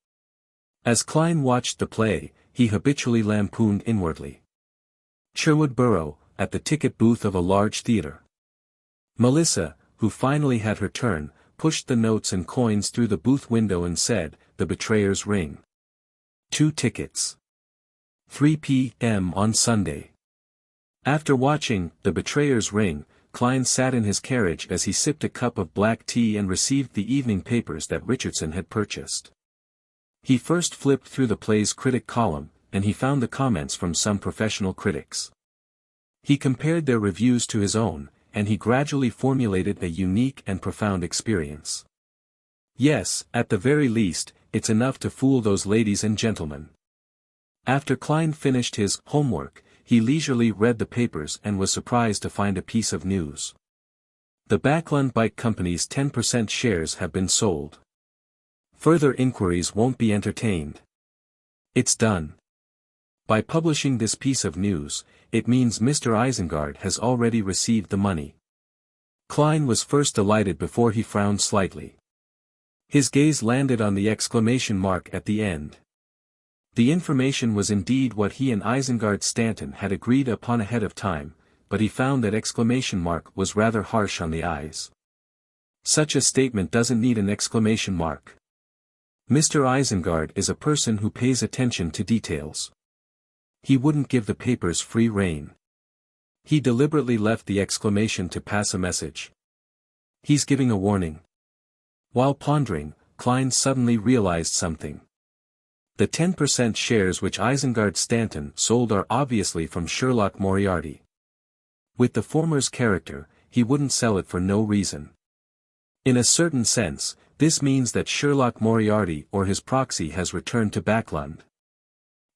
As Klein watched the play, he habitually lampooned inwardly. Sherwood Borough, at the ticket booth of a large theatre. Melissa, who finally had her turn, pushed the notes and coins through the booth window and said, The Betrayer's Ring. 2 tickets. 3 p.m. on Sunday. After watching The Betrayer's Ring, Klein sat in his carriage as he sipped a cup of black tea and received the evening papers that Richardson had purchased. He first flipped through the play's critic column, and he found the comments from some professional critics. He compared their reviews to his own, and he gradually formulated a unique and profound experience. Yes, at the very least, it's enough to fool those ladies and gentlemen. After Klein finished his homework, he leisurely read the papers and was surprised to find a piece of news. The Backlund Bike Company's 10% shares have been sold. Further inquiries won't be entertained. It's done. By publishing this piece of news, it means Mr. Isengard has already received the money. Klein was first delighted before he frowned slightly. His gaze landed on the exclamation mark at the end. The information was indeed what he and Isengard Stanton had agreed upon ahead of time, but he found that exclamation mark was rather harsh on the eyes. Such a statement doesn't need an exclamation mark. Mr. Isengard is a person who pays attention to details. He wouldn't give the papers free rein. He deliberately left the exclamation to pass a message. He's giving a warning. While pondering, Klein suddenly realized something. The 10% shares which Isengard Stanton sold are obviously from Sherlock Moriarty. With the former's character, he wouldn't sell it for no reason. In a certain sense, this means that Sherlock Moriarty or his proxy has returned to Backlund.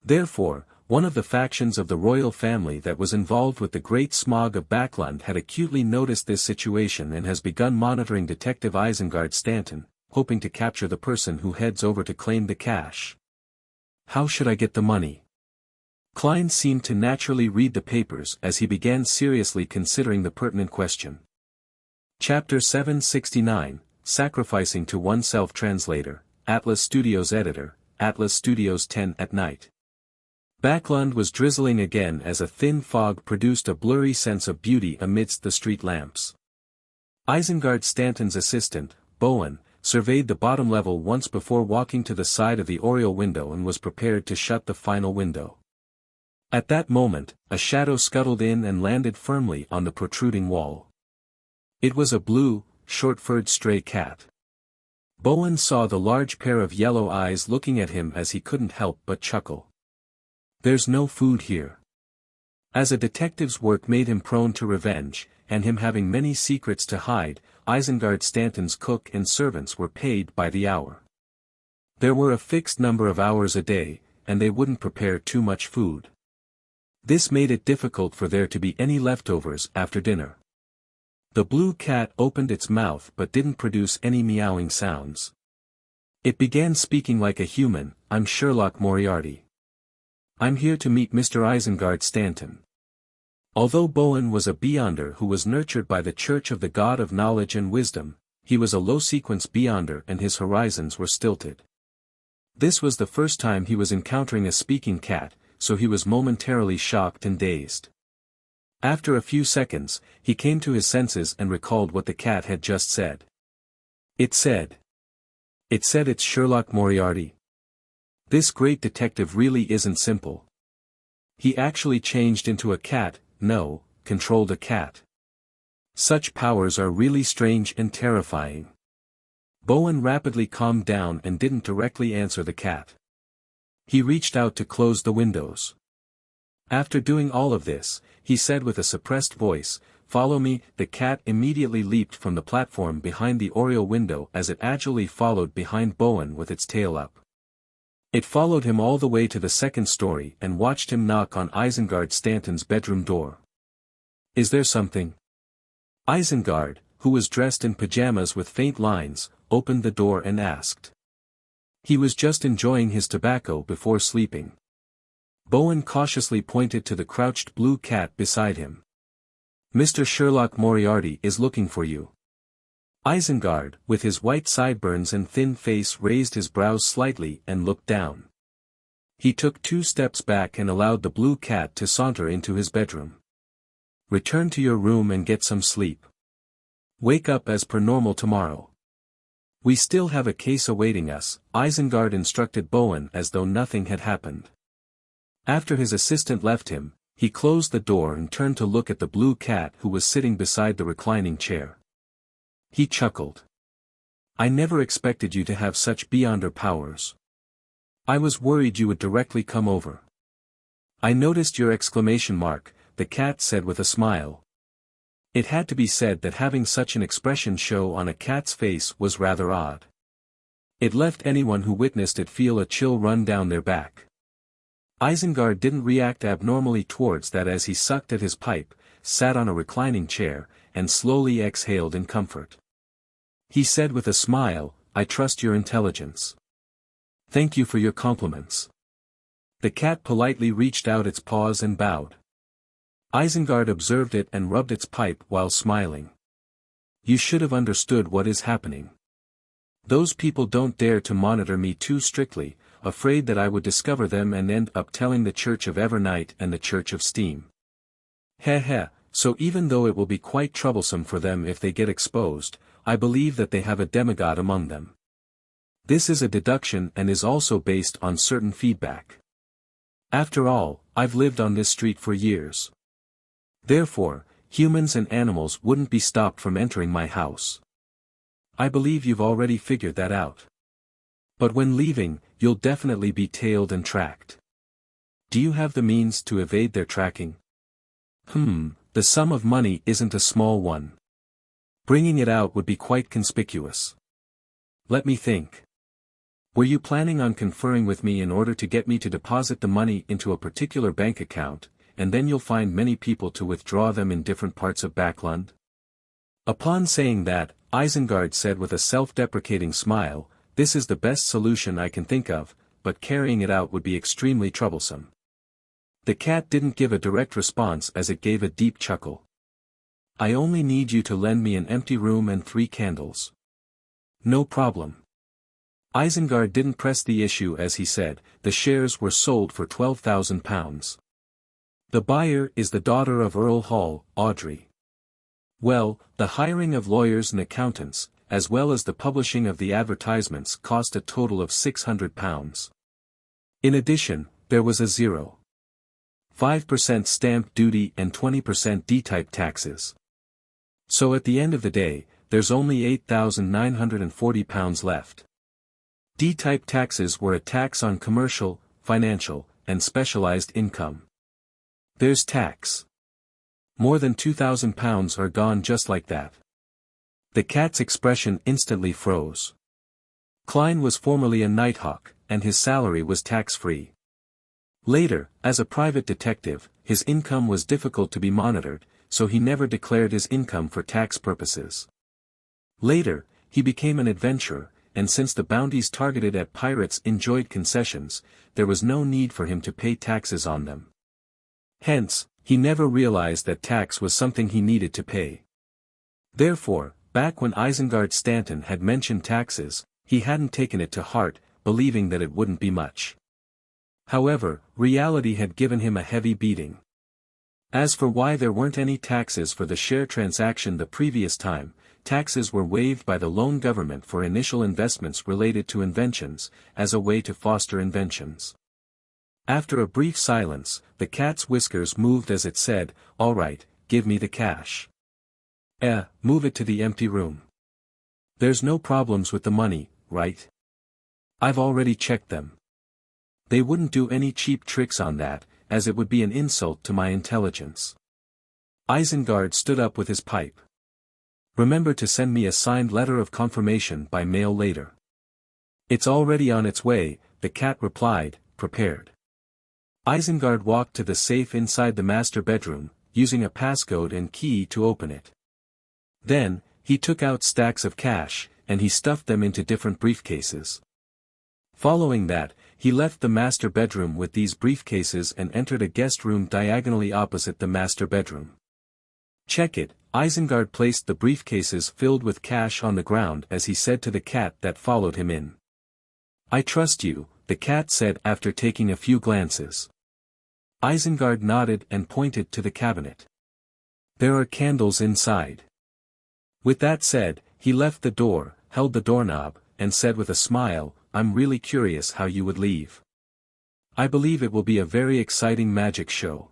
Therefore, one of the factions of the royal family that was involved with the Great Smog of Backlund had acutely noticed this situation and has begun monitoring Detective Isengard Stanton, hoping to capture the person who heads over to claim the cash. How should I get the money? Klein seemed to naturally read the papers as he began seriously considering the pertinent question. Chapter 769, Sacrificing to Oneself. Translator, Atlas Studios Editor, Atlas Studios 10 at night. Backlund was drizzling again as a thin fog produced a blurry sense of beauty amidst the street lamps. Isengard Stanton's assistant, Bowen, surveyed the bottom level once before walking to the side of the oriel window and was prepared to shut the final window. At that moment, a shadow scuttled in and landed firmly on the protruding wall. It was a blue, short-furred stray cat. Bowen saw the large pair of yellow eyes looking at him as he couldn't help but chuckle. There's no food here. As a detective's work made him prone to revenge, and him having many secrets to hide, Isengard Stanton's cook and servants were paid by the hour. There were a fixed number of hours a day, and they wouldn't prepare too much food. This made it difficult for there to be any leftovers after dinner. The blue cat opened its mouth but didn't produce any meowing sounds. It began speaking like a human. I'm Sherlock Moriarty. I'm here to meet Mr. Isengard Stanton. Although Bowen was a Beyonder who was nurtured by the Church of the God of Knowledge and Wisdom, he was a low-sequence Beyonder and his horizons were stilted. This was the first time he was encountering a speaking cat, so he was momentarily shocked and dazed. After a few seconds, he came to his senses and recalled what the cat had just said. It said it's Sherlock Moriarty. This great detective really isn't simple. He actually changed into a cat, controlled a cat. Such powers are really strange and terrifying. Bowen rapidly calmed down and didn't directly answer the cat. He reached out to close the windows. After doing all of this, he said with a suppressed voice, "Follow me." The cat immediately leaped from the platform behind the oriel window as it agilely followed behind Bowen with its tail up. It followed him all the way to the second story and watched him knock on Isengard Stanton's bedroom door. Is there something? Isengard, who was dressed in pajamas with faint lines, opened the door and asked. He was just enjoying his tobacco before sleeping. Bowen cautiously pointed to the crouched blue cat beside him. Mr. Sherlock Moriarty is looking for you. Isengard, with his white sideburns and thin face, raised his brows slightly and looked down. He took 2 steps back and allowed the blue cat to saunter into his bedroom. Return to your room and get some sleep. Wake up as per normal tomorrow. We still have a case awaiting us, Isengard instructed Bowen as though nothing had happened. After his assistant left him, he closed the door and turned to look at the blue cat who was sitting beside the reclining chair. He chuckled. I never expected you to have such Beyonder powers. I was worried you would directly come over. I noticed your exclamation mark, the cat said with a smile. It had to be said that having such an expression show on a cat's face was rather odd. It left anyone who witnessed it feel a chill run down their back. Isengard didn't react abnormally towards that as he sucked at his pipe, sat on a reclining chair, and slowly exhaled in comfort. He said with a smile, "I trust your intelligence. Thank you for your compliments." The cat politely reached out its paws and bowed. Isengard observed it and rubbed its pipe while smiling. "You should have understood what is happening. Those people don't dare to monitor me too strictly, afraid that I would discover them and end up telling the Church of Evernight and the Church of Steam. Heh, so even though it will be quite troublesome for them if they get exposed, I believe that they have a demigod among them. This is a deduction and is also based on certain feedback. After all, I've lived on this street for years. Therefore, humans and animals wouldn't be stopped from entering my house. I believe you've already figured that out. But when leaving, you'll definitely be tailed and tracked. Do you have the means to evade their tracking? The sum of money isn't a small one. Bringing it out would be quite conspicuous. Let me think. Were you planning on conferring with me in order to get me to deposit the money into a particular bank account, and then you'll find many people to withdraw them in different parts of Backland?" Upon saying that, Isengard said with a self-deprecating smile, "This is the best solution I can think of, but carrying it out would be extremely troublesome." The cat didn't give a direct response as it gave a deep chuckle. "I only need you to lend me an empty room and 3 candles. No problem." Isengard didn't press the issue as he said, "The shares were sold for £12,000. The buyer is the daughter of Earl Hall, Audrey. Well, the hiring of lawyers and accountants, as well as the publishing of the advertisements cost a total of £600. In addition, there was a 0.5% stamp duty and 20% D-type taxes. So at the end of the day, there's only £8,940 left. D-type taxes were a tax on commercial, financial, and specialized income. There's tax. More than £2,000 are gone just like that." The cat's expression instantly froze. Klein was formerly a nighthawk, and his salary was tax-free. Later, as a private detective, his income was difficult to be monitored, so he never declared his income for tax purposes. Later, he became an adventurer, and since the bounties targeted at pirates enjoyed concessions, there was no need for him to pay taxes on them. Hence, he never realized that tax was something he needed to pay. Therefore, back when Isengard Stanton had mentioned taxes, he hadn't taken it to heart, believing that it wouldn't be much. However, reality had given him a heavy beating. As for why there weren't any taxes for the share transaction the previous time, taxes were waived by the lone government for initial investments related to inventions, as a way to foster inventions. After a brief silence, the cat's whiskers moved as it said, "All right, give me the cash. Move it to the empty room. There's no problems with the money, right? I've already checked them. They wouldn't do any cheap tricks on that, as it would be an insult to my intelligence." Isengard stood up with his pipe. "Remember to send me a signed letter of confirmation by mail later." "It's already on its way," the cat replied, prepared. Isengard walked to the safe inside the master bedroom, using a passcode and key to open it. Then, he took out stacks of cash, and he stuffed them into different briefcases. Following that, he left the master bedroom with these briefcases and entered a guest room diagonally opposite the master bedroom. "Check it." Isengard placed the briefcases filled with cash on the ground as he said to the cat that followed him in. "I trust you," the cat said after taking a few glances. Isengard nodded and pointed to the cabinet. "There are candles inside." With that said, he left the door, held the doorknob, and said with a smile, "I'm really curious how you would leave. I believe it will be a very exciting magic show."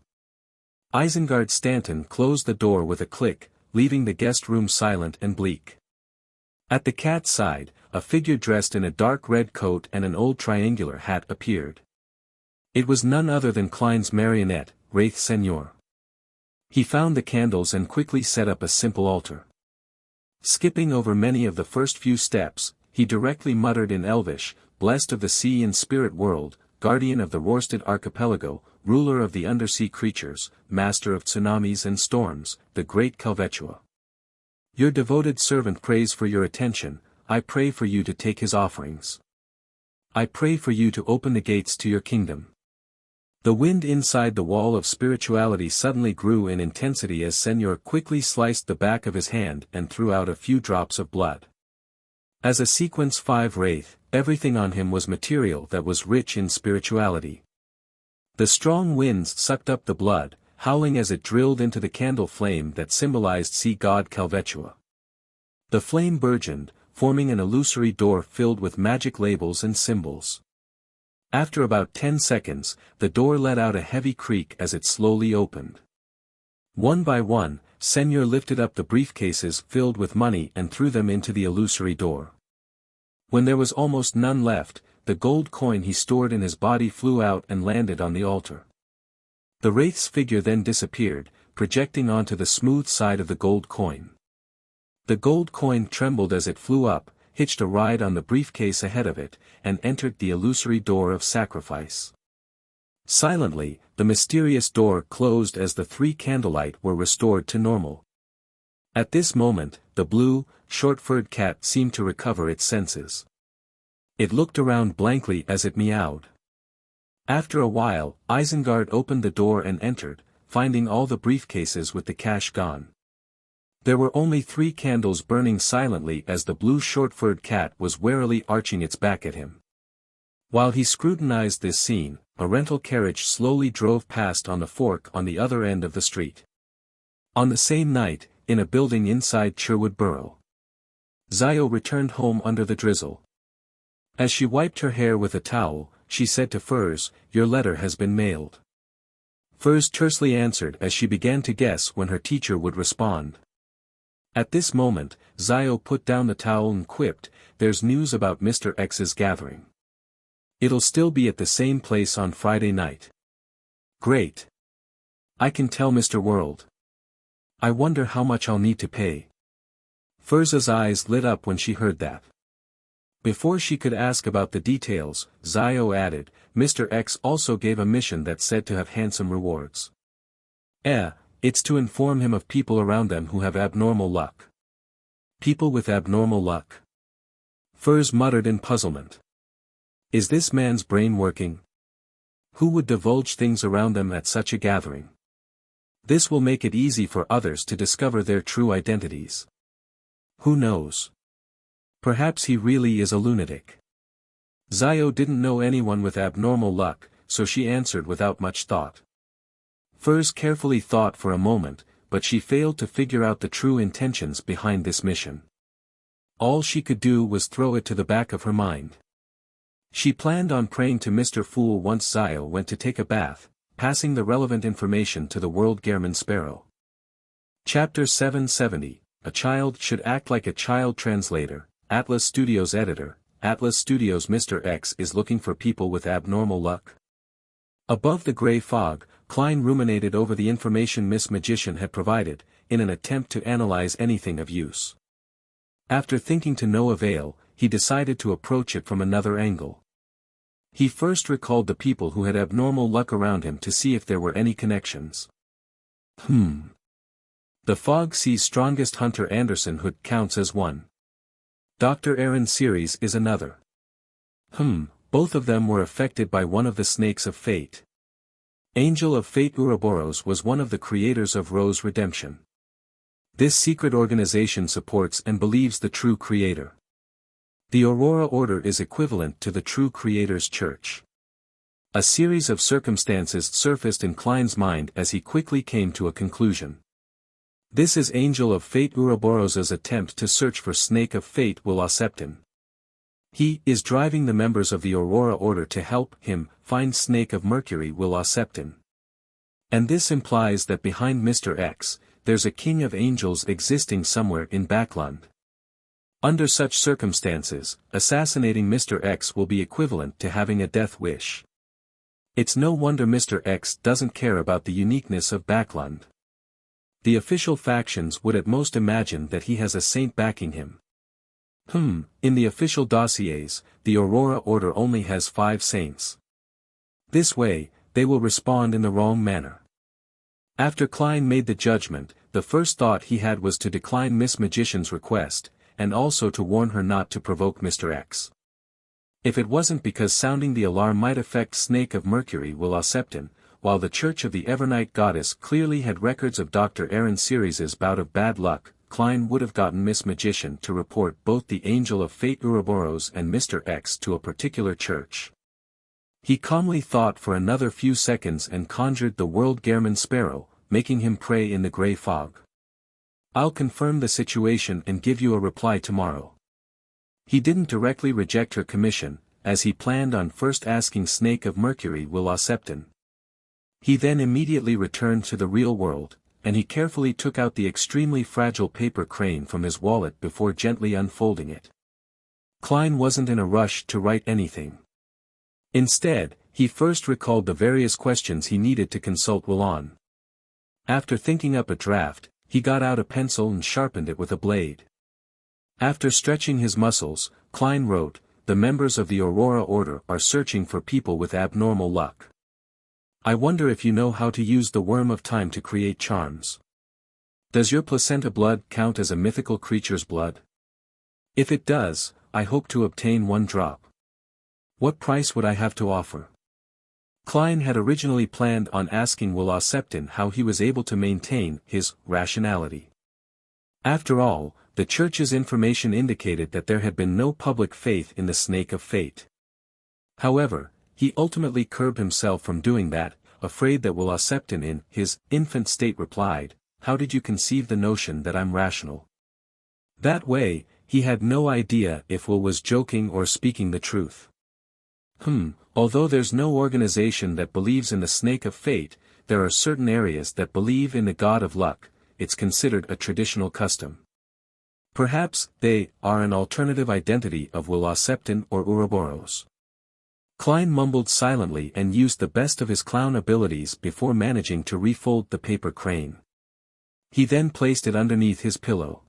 Isengard Stanton closed the door with a click, leaving the guest room silent and bleak. At the cat's side, a figure dressed in a dark red coat and an old triangular hat appeared. It was none other than Klein's marionette, Wraith Senior. He found the candles and quickly set up a simple altar. Skipping over many of the first few steps, he directly muttered in Elvish, "Blessed of the sea and spirit world, guardian of the Rörsted archipelago, ruler of the undersea creatures, master of tsunamis and storms, the great Calvetua. Your devoted servant prays for your attention. I pray for you to take his offerings. I pray for you to open the gates to your kingdom." The wind inside the wall of spirituality suddenly grew in intensity as Senor quickly sliced the back of his hand and threw out a few drops of blood. As a sequence 5 wraith, everything on him was material that was rich in spirituality. The strong winds sucked up the blood, howling as it drilled into the candle flame that symbolized sea god Calvetua. The flame burgeoned, forming an illusory door filled with magic labels and symbols. After about 10 seconds, the door let out a heavy creak as it slowly opened. One by one, Senor lifted up the briefcases filled with money and threw them into the illusory door. When there was almost none left, the gold coin he stored in his body flew out and landed on the altar. The wraith's figure then disappeared, projecting onto the smooth side of the gold coin. The gold coin trembled as it flew up, hitched a ride on the briefcase ahead of it, and entered the illusory door of sacrifice. Silently, the mysterious door closed as the 3 candlelight were restored to normal. At this moment, the blue, short-furred cat seemed to recover its senses. It looked around blankly as it meowed. After a while, Isengard opened the door and entered, finding all the briefcases with the cash gone. There were only 3 candles burning silently as the blue short-furred cat was warily arching its back at him. While he scrutinized this scene, a rental carriage slowly drove past on the fork on the other end of the street. On the same night, in a building inside Sherwood Borough, Zio returned home under the drizzle. As she wiped her hair with a towel, she said to Furs, "Your letter has been mailed." Furs tersely answered as she began to guess when her teacher would respond. At this moment, Zio put down the towel and quipped, "There's news about Mr. X's gathering. It'll still be at the same place on Friday night." "Great. I can tell Mr. World. I wonder how much I'll need to pay." Furza's eyes lit up when she heard that. Before she could ask about the details, Zio added, "Mr. X also gave a mission that's said to have handsome rewards. It's to inform him of people around them who have abnormal luck." "People with abnormal luck?" Furs muttered in puzzlement. Is this man's brain working? Who would divulge things around them at such a gathering? This will make it easy for others to discover their true identities. Who knows? Perhaps he really is a lunatic. Zio didn't know anyone with abnormal luck, so she answered without much thought. Furs carefully thought for a moment, but she failed to figure out the true intentions behind this mission. All she could do was throw it to the back of her mind. She planned on praying to Mr. Fool once Zio went to take a bath, passing the relevant information to the World Gehrman Sparrow. Chapter 770, A Child Should Act Like a Child. Translator, Atlas Studios Editor, Atlas Studios. Mr. X is looking for people with abnormal luck. Above the gray fog, Klein ruminated over the information Miss Magician had provided, in an attempt to analyze anything of use. After thinking to no avail, he decided to approach it from another angle. He first recalled the people who had abnormal luck around him to see if there were any connections. The Fog Sea's strongest hunter Anderson Hood counts as one. Dr. Aaron Series is another. Both of them were affected by one of the snakes of fate. Angel of Fate Ouroboros was one of the creators of Rose Redemption. This secret organization supports and believes the true creator. The Aurora Order is equivalent to the true creator's church. A series of circumstances surfaced in Klein's mind as he quickly came to a conclusion. This is Angel of Fate Ouroboros's attempt to search for Snake of Fate Will Acceptin. He is driving the members of the Aurora Order to help him find Snake of Mercury Will Acceptin. And this implies that behind Mr. X, there's a king of angels existing somewhere in Backland. Under such circumstances, assassinating Mr. X will be equivalent to having a death wish. It's no wonder Mr. X doesn't care about the uniqueness of Backland. The official factions would at most imagine that he has a saint backing him. In the official dossiers, the Aurora Order only has 5 saints. This way, they will respond in the wrong manner. After Klein made the judgment, the first thought he had was to decline Miss Magician's request, and also to warn her not to provoke Mr. X. If it wasn't because sounding the alarm might affect Snake of Mercury Wuxia, while the Church of the Evernight Goddess clearly had records of Dr. Aaron Sirius's bout of bad luck, Klein would have gotten Miss Magician to report both the Angel of Fate Ouroboros and Mr. X to a particular church. He calmly thought for another few seconds and conjured the World Gairman Sparrow, making him pray in the grey fog. "I'll confirm the situation and give you a reply tomorrow." He didn't directly reject her commission, as he planned on first asking Snake of Mercury Wuxia. He then immediately returned to the real world, and he carefully took out the extremely fragile paper crane from his wallet before gently unfolding it. Klein wasn't in a rush to write anything. Instead, he first recalled the various questions he needed to consult Willon. After thinking up a draft, he got out a pencil and sharpened it with a blade. After stretching his muscles, Klein wrote, "The members of the Aurora Order are searching for people with abnormal luck. I wonder if you know how to use the Worm of Time to create charms. Does your placenta blood count as a mythical creature's blood? If it does, I hope to obtain 1 drop. What price would I have to offer?" Klein had originally planned on asking Wuxia how he was able to maintain his rationality. After all, the Church's information indicated that there had been no public faith in the Snake of Fate. However, he ultimately curbed himself from doing that, afraid that Wuxia in his infant state replied, "How did you conceive the notion that I'm rational?" That way, he had no idea if Will was joking or speaking the truth. Although there's no organization that believes in the Snake of Fate, there are certain areas that believe in the God of Luck. It's considered a traditional custom. Perhaps they are an alternative identity of Wuxia or Ouroboros. Klein mumbled silently and used the best of his clown abilities before managing to refold the paper crane. He then placed it underneath his pillow.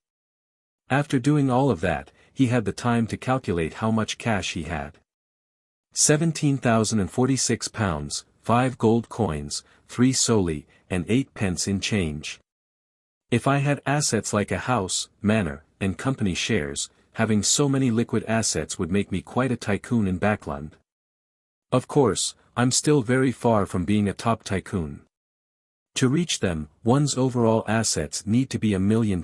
After doing all of that, he had the time to calculate how much cash he had. 17,046 pounds, 5 gold coins, 3 soldi, and 8 pence in change. If I had assets like a house, manor, and company shares, having so many liquid assets would make me quite a tycoon in Backland. Of course, I'm still very far from being a top tycoon. To reach them, one's overall assets need to be £1 million.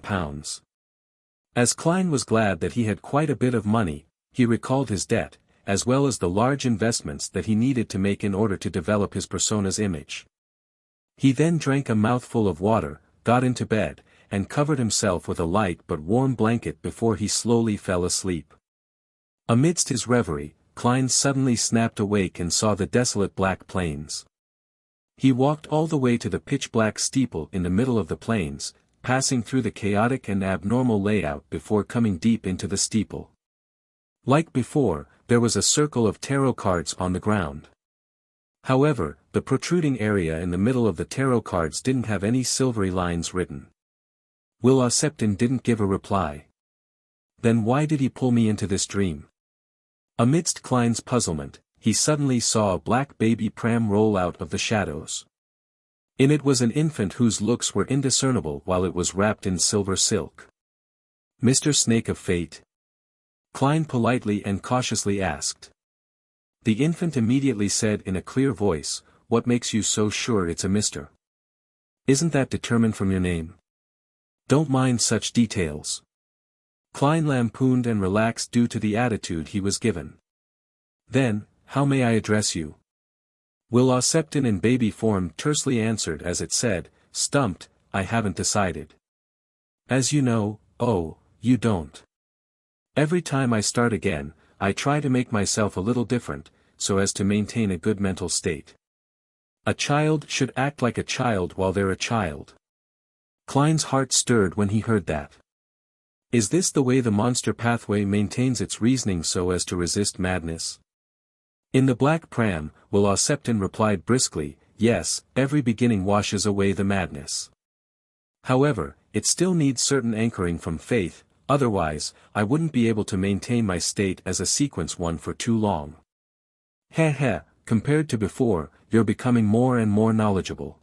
As Klein was glad that he had quite a bit of money, he recalled his debt, as well as the large investments that he needed to make in order to develop his persona's image. He then drank a mouthful of water, got into bed, and covered himself with a light but warm blanket before he slowly fell asleep. Amidst his reverie, Klein suddenly snapped awake and saw the desolate black plains. He walked all the way to the pitch-black steeple in the middle of the plains, passing through the chaotic and abnormal layout before coming deep into the steeple. Like before, there was a circle of tarot cards on the ground. However, the protruding area in the middle of the tarot cards didn't have any silvery lines written. Wuxia didn't give a reply. Then why did he pull me into this dream? Amidst Klein's puzzlement, he suddenly saw a black baby pram roll out of the shadows. In it was an infant whose looks were indiscernible while it was wrapped in silver silk. "Mr. Snake of Fate?" Klein politely and cautiously asked. The infant immediately said in a clear voice, "What makes you so sure it's a mister? Isn't that determined from your name? Don't mind such details." Klein lampooned and relaxed due to the attitude he was given. "Then, how may I address you?" Wuxia in baby form tersely answered as it said, "Stumped, I haven't decided." "As you know, oh, you don't. Every time I start again, I try to make myself a little different, so as to maintain a good mental state. A child should act like a child while they're a child." Klein's heart stirred when he heard that. Is this the way the monster pathway maintains its reasoning so as to resist madness? In the black pram, Wuxia replied briskly, "Yes, every beginning washes away the madness. However, it still needs certain anchoring from faith, otherwise, I wouldn't be able to maintain my state as a sequence one for too long. Heh heh, compared to before, you're becoming more and more knowledgeable.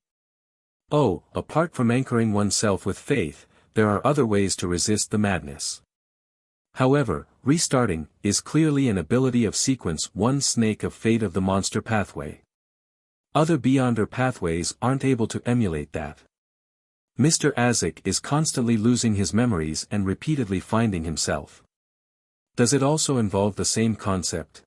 Oh, apart from anchoring oneself with faith, there are other ways to resist the madness. However, restarting is clearly an ability of sequence one snake of fate of the monster pathway. Other Beyonder pathways aren't able to emulate that. Mr. Azik is constantly losing his memories and repeatedly finding himself. Does it also involve the same concept?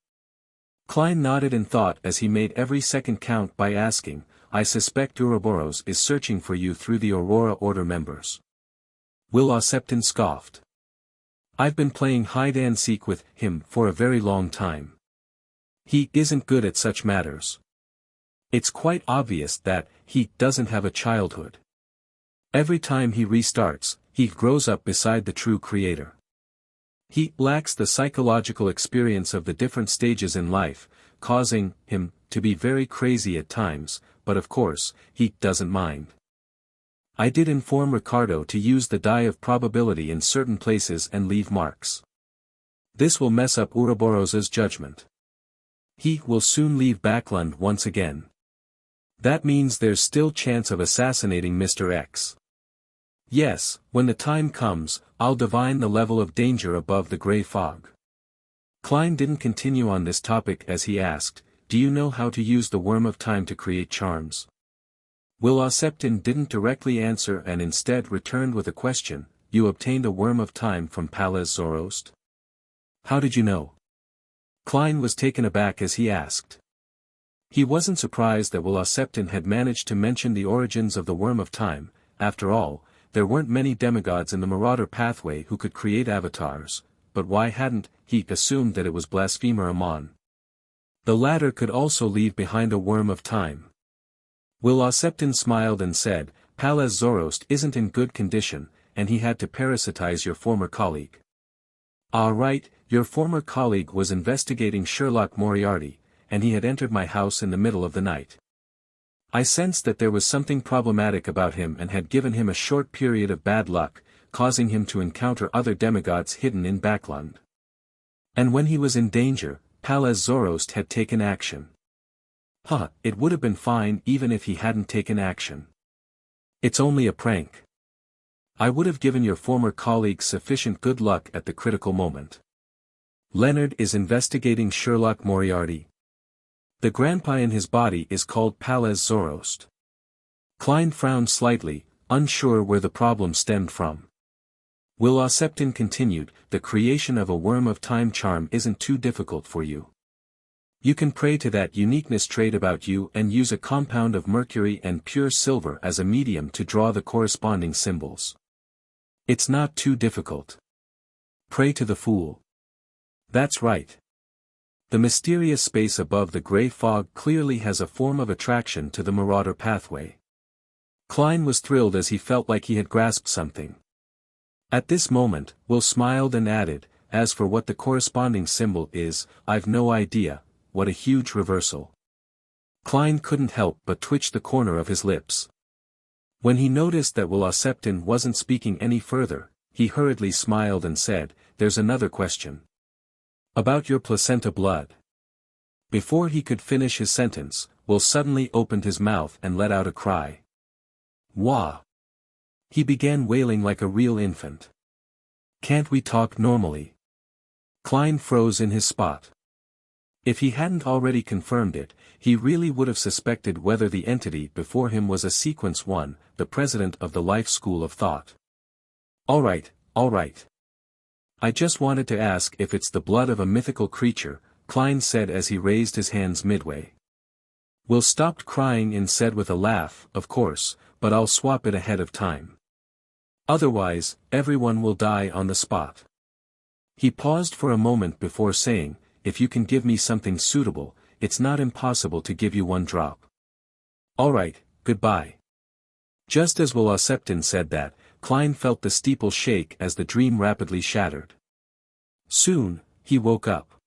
Klein nodded in thought as he made every second count by asking, I suspect Ouroboros is searching for you through the Aurora Order members. Will Oseptin scoffed. I've been playing hide-and-seek with him for a very long time. He isn't good at such matters. It's quite obvious that he doesn't have a childhood. Every time he restarts, he grows up beside the true creator. He lacks the psychological experience of the different stages in life, causing him to be very crazy at times, but of course, he doesn't mind. I did inform Ricardo to use the die of probability in certain places and leave marks. This will mess up Ouroboros's judgment. He will soon leave Backland once again. That means there's still chance of assassinating Mr. X. Yes, when the time comes, I'll divine the level of danger above the gray fog. Klein didn't continue on this topic as he asked, do you know how to use the Worm of Time to create charms? Will Oseptin didn't directly answer and instead returned with a question, you obtained a Worm of Time from Palaz Zoroast? How did you know? Klein was taken aback as he asked. He wasn't surprised that Will Oseptin had managed to mention the origins of the Worm of Time. After all, there weren't many demigods in the Marauder pathway who could create avatars, but why hadn't he assumed that it was Blasphemer Amon? The latter could also leave behind a Worm of Time. Will Oseptin smiled and said, Palaz Zoroast isn't in good condition, and he had to parasitize your former colleague. Ah right, your former colleague was investigating Sherlock Moriarty, and he had entered my house in the middle of the night. I sensed that there was something problematic about him and had given him a short period of bad luck, causing him to encounter other demigods hidden in Backland. And when he was in danger, Palaz Zoroast had taken action. It would have been fine even if he hadn't taken action. It's only a prank. I would have given your former colleague sufficient good luck at the critical moment. Leonard is investigating Sherlock Moriarty. The grandpa in his body is called Palaz Zoroast. Klein frowned slightly, unsure where the problem stemmed from. Will Oseptin continued, the creation of a Worm of Time charm isn't too difficult for you. You can pray to that uniqueness trait about you and use a compound of mercury and pure silver as a medium to draw the corresponding symbols. It's not too difficult. Pray to the Fool. That's right. The mysterious space above the gray fog clearly has a form of attraction to the Marauder pathway. Klein was thrilled as he felt like he had grasped something. At this moment, Will smiled and added, as for what the corresponding symbol is, I've no idea. What a huge reversal. Klein couldn't help but twitch the corner of his lips. When he noticed that Will Oseptin wasn't speaking any further, he hurriedly smiled and said, there's another question. About your placenta blood. Before he could finish his sentence, Will suddenly opened his mouth and let out a cry. Wah! He began wailing like a real infant. Can't we talk normally? Klein froze in his spot. If he hadn't already confirmed it, he really would have suspected whether the entity before him was a Sequence 1, the president of the Life School of Thought. All right. I just wanted to ask if it's the blood of a mythical creature, Klein said as he raised his hands midway. Will stopped crying and said with a laugh, of course, but I'll swap it ahead of time. Otherwise, everyone will die on the spot. He paused for a moment before saying, if you can give me something suitable, it's not impossible to give you one drop. All right, goodbye. Just as Will Oseptin said that, Klein felt the steeple shake as the dream rapidly shattered. Soon, he woke up.